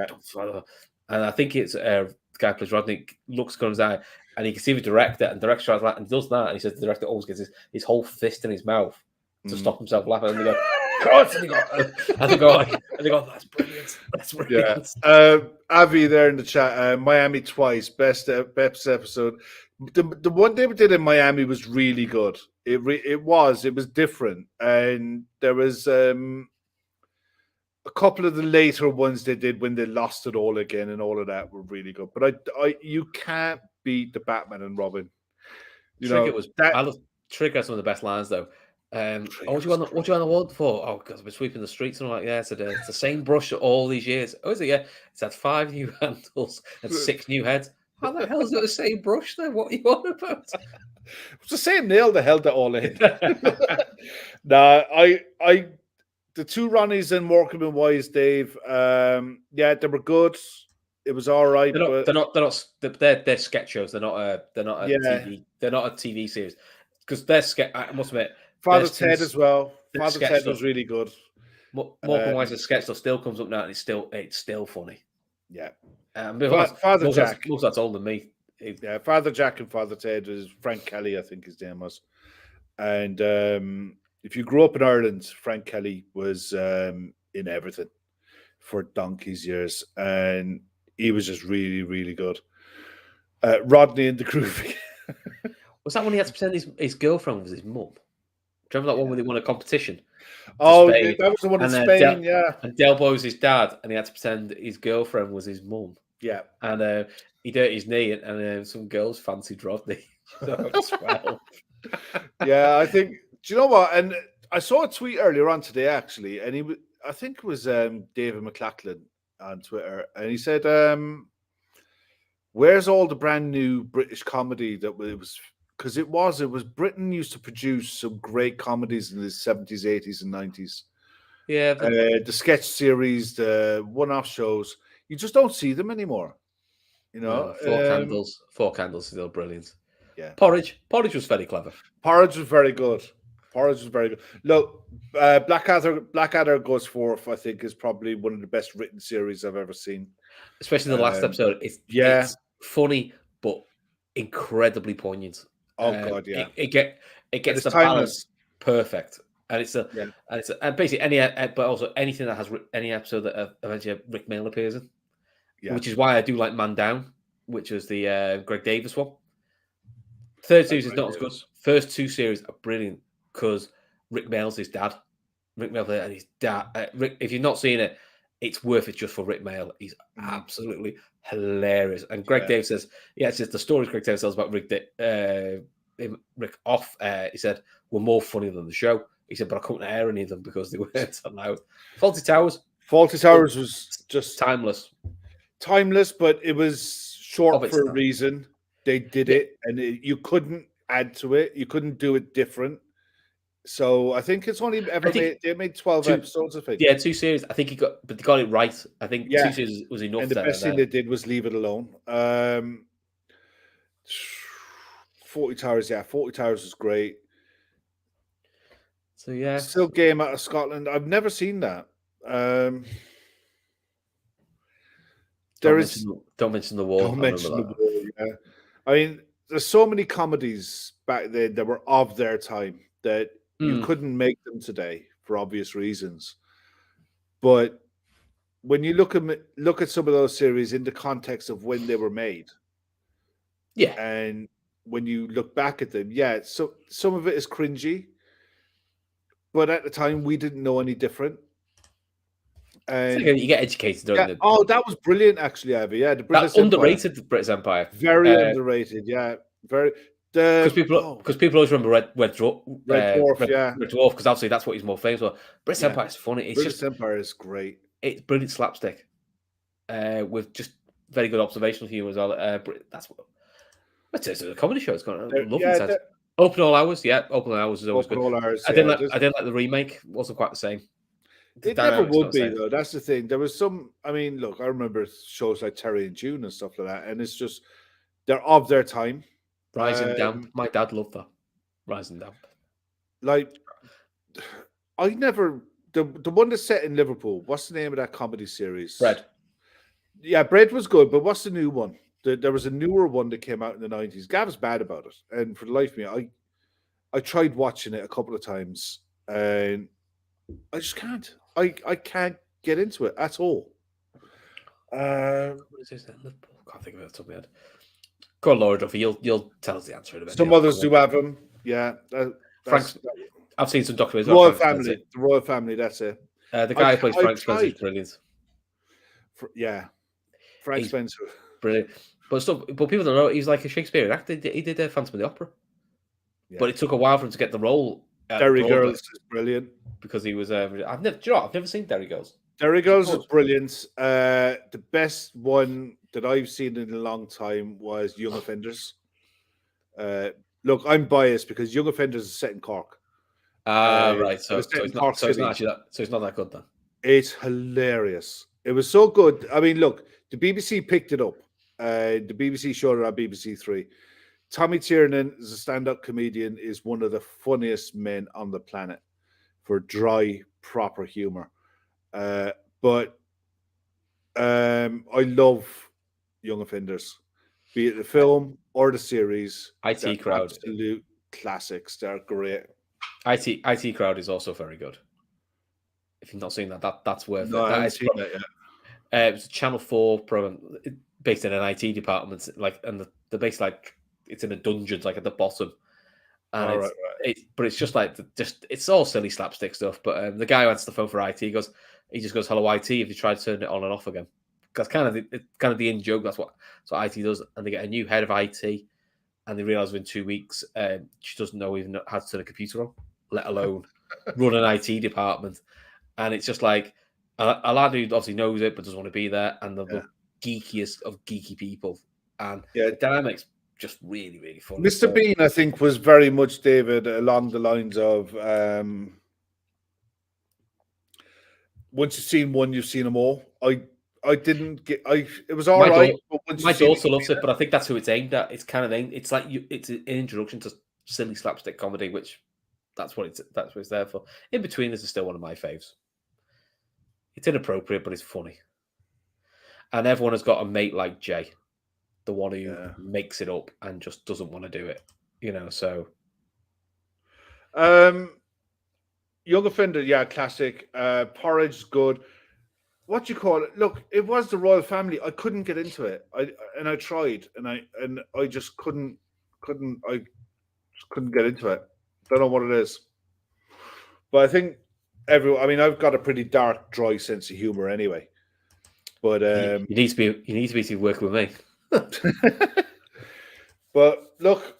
and I think it's the guy who plays Rodney looks at his eye, and he can see the director, and the director tries that and does that, and he says the director always gets his whole fist in his mouth to stop himself laughing, and they go, God, and they go, that's brilliant. That's brilliant. Yeah. Avi there in the chat, Miami twice, best episode. The one they did in Miami was really good. It was different, and there was a couple of the later ones they did when they lost it all again, and all of that were really good. But you can't beat the Batman and Robin. Trigger had some of the best lines though. What do you want the award for? Oh, because I've been sweeping the streets. And I'm like, yeah, it's the same brush all these years. Oh, is it? Yeah, it's had 5 new handles and 6 new heads. How the hell is it the same brush then? What are you on about? It's the same nail that held it all in. I the 2 Ronnies and Morecambe and Wise, Dave. They were good. It was all right. They're sketch shows. They're not a TV. They're not a TV series because they're sketch. I must admit. Father Ted as well. Father Ted was really good. Morecambe Wise's sketch still comes up now, and it's still funny. Yeah. Father Jack. Most that's older than me. Yeah, Father Jack and Father Ted is Frank Kelly, I think his name was. And if you grew up in Ireland, Frank Kelly was in everything for donkey's years, and he was just really, really good. Rodney and the Groovy. Was that when he had to pretend his girlfriend was his mum? Do you remember that one where they won a competition? Oh, that was the one in Spain, yeah. And Del Boy was his dad, and he had to pretend his girlfriend was his mum. Yeah. And he hurt his knee, and some girls fancied Rodney. So swell. Yeah, I think. Do you know what? And I saw a tweet earlier on today, actually, and I think it was David McLachlan on Twitter, and he said, "Where's all the brand new British comedy that it was?" Because it was Britain used to produce some great comedies in the 70s, 80s, and 90s. Yeah, the sketch series, the one-off shows, you just don't see them anymore. You know, Four Candles is still brilliant. Yeah, Porridge was very clever. Porridge was very good. Look, Blackadder Goes Forth, I think, is probably one of the best written series I've ever seen. Especially the last episode. It's funny, but incredibly poignant. Oh God, yeah. It gets the balance perfect, and and basically but also anything that has any episode that eventually Rick Mail appears in, which is why I do like Man Down, which was the Greg Davis one. Third series is not as good. First two series are brilliant because Rick Mail's his dad. Rick Mail and his dad. Rick, if you've not seen it, it's worth it just for Rick Mail. He's absolutely hilarious. And Greg Davis says, it's just the stories Greg Davis tells about Rick off. He said, were more funny than the show. He said, but I couldn't air any of them because they weren't allowed. Fawlty Towers was just timeless, but it was short for a reason. They did it, and you couldn't add to it. You couldn't do it different. So I think it's only they made 12 episodes, I think. Yeah, 2 series. I think they got it right. I think 2 series was enough. And the best thing they did was leave it alone. 40 Towers, 40 Towers was great. So yeah, still Game Out of Scotland. I've never seen that. Don't mention the Wall. Don't mention the Wall. Yeah, I mean, there's so many comedies back then that were of their time that you couldn't make them today for obvious reasons. But when you look at some of those series in the context of when they were made, and when you look back at them, so some of it is cringy, but at the time we didn't know any different. And you get educated, don't you? Oh, that was brilliant, actually, Ivy. Yeah, the British underrated, the British Empire. Very underrated. Yeah, very. Because people always remember Red Dwarf, Red Dwarf, because obviously that's what he's more famous for. British Empire is funny. British Empire is great. It's brilliant slapstick, with just very good observational humor as well. That's what. It's a comedy show. It's got a lovely sense. Open All Hours, Open All Hours is always good. All Hours, I didn't like the remake. It wasn't quite the same. It never would be, though. That's the thing. There was some. I mean, look, I remember shows like Terry and June and stuff like that, and it's just they're of their time. Rising Damp. My dad loved that. Rising Damp. Like, I never the one that's set in Liverpool. What's the name of that comedy series? Bread. Yeah, Bread was good, but what's the new one? There was a newer one that came out in the 90s. Gav's bad about it, and for the life of me, I tried watching it a couple of times, and I just can't. I can't get into it at all. What is this? Liverpool? I can't think of it off the top of my head. Go on, Laura Duffy. You'll tell us the answer in a minute. Some others do have them. Yeah. I've seen some documentaries. The Royal Family. That's it. The guy who plays Frank Spencer is brilliant. Frank Spencer, brilliant. But people don't know he's like a Shakespearean actor. He did Phantom of the Opera, but it took a while for him to get the role. Derry Girls is brilliant because he was. I've never seen Derry Girls. Derry Girls is brilliant. The best one that I've seen in a long time was Young Offenders. Look, I'm biased because Young Offenders is set in Cork. Right. So it's not that good then. It's hilarious. It was so good. I mean, look, the BBC picked it up. The BBC showed it on BBC Three. Tommy Tiernan, as a stand-up comedian, is one of the funniest men on the planet for dry, proper humor. But I love Young Offenders. be it the film or the series. IT Crowd, absolute classics. They're great. IT Crowd is also very good. If you've not seen that's worth it. I haven't seen that yet. It's a Channel 4 program based in an IT department, and they're based it's in a dungeon, at the bottom. And but it's just it's all silly slapstick stuff. But the guy who answers the phone for IT, he just goes, "Hello, IT." If you try to turn it on and off again, that's kind of the in joke. That's what IT does. And they get a new head of IT, and they realize within 2 weeks she doesn't know even how to turn a computer on, let alone run an IT department. And it's just a lad who obviously knows it but doesn't want to be there, and the geekiest of geeky people, and the dynamics just really, really fun. Mr. Bean, I think, was very much, David, along the lines of once you've seen one, you've seen them all. I didn't get. It was all right. My daughter loves it, but I think that's who it's aimed at. It's kind of it's it's an introduction to silly slapstick comedy, which that's what it's there for. In Between is still one of my faves. It's inappropriate, but it's funny. And everyone has got a mate like Jay, the one who makes it up and just doesn't want to do it, so. Young Offender, classic. Porridge, good. What do you call it? Look, it was the royal family. I couldn't get into it. I tried, and I just couldn't get into it. Don't know what it is. But I think I've got a pretty dark, dry sense of humor anyway. But you need to be working with me. But look,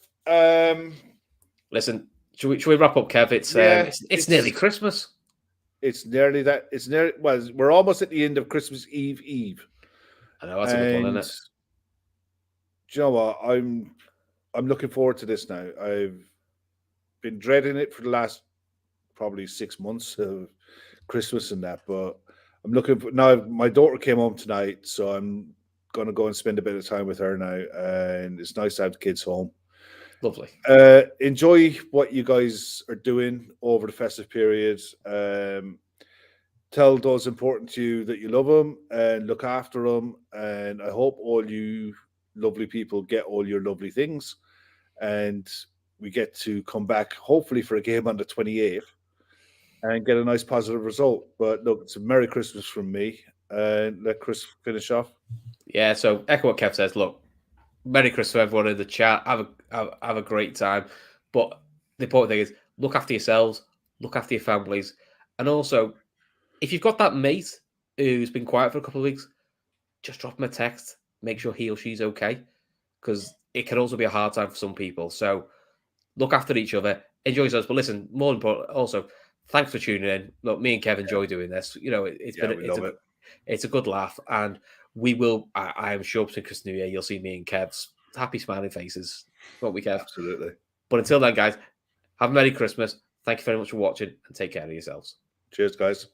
listen, should we wrap up, Kev? It's nearly Christmas. It's nearly that. Well, we're almost at the end of Christmas Eve. I know, that's a good one, isn't it? Do you know what? I'm looking forward to this now. I've been dreading it for the last probably 6 months of Christmas and that, but I'm looking for now. My daughter came home tonight, so I'm going to go and spend a bit of time with her now, and it's nice to have the kids home. Lovely. Enjoy what you guys are doing over the festive period. Tell those important to you that you love them and look after them. And I hope all you lovely people get all your lovely things. And we get to come back, hopefully, for a game on the 28th and get a nice positive result. But look, it's a Merry Christmas from me. And let Chris finish off. Yeah, so echo what Kev says. Look, Merry Christmas to everyone in the chat. Have a great time. But the important thing is look after yourselves, look after your families. And also, if you've got that mate who's been quiet for a couple of weeks, just drop him a text. Make sure he or she's okay. Because it can also be a hard time for some people. So look after each other. Enjoy yourselves. But listen, more important, also, thanks for tuning in. Look, me and Kev enjoy doing this. It's a good laugh. And we will, I am sure, between Christmas and New Year, you'll see me and Kev's happy smiling faces. Won't we, Kev? Absolutely. But until then, guys, have a Merry Christmas. Thank you very much for watching and take care of yourselves. Cheers, guys.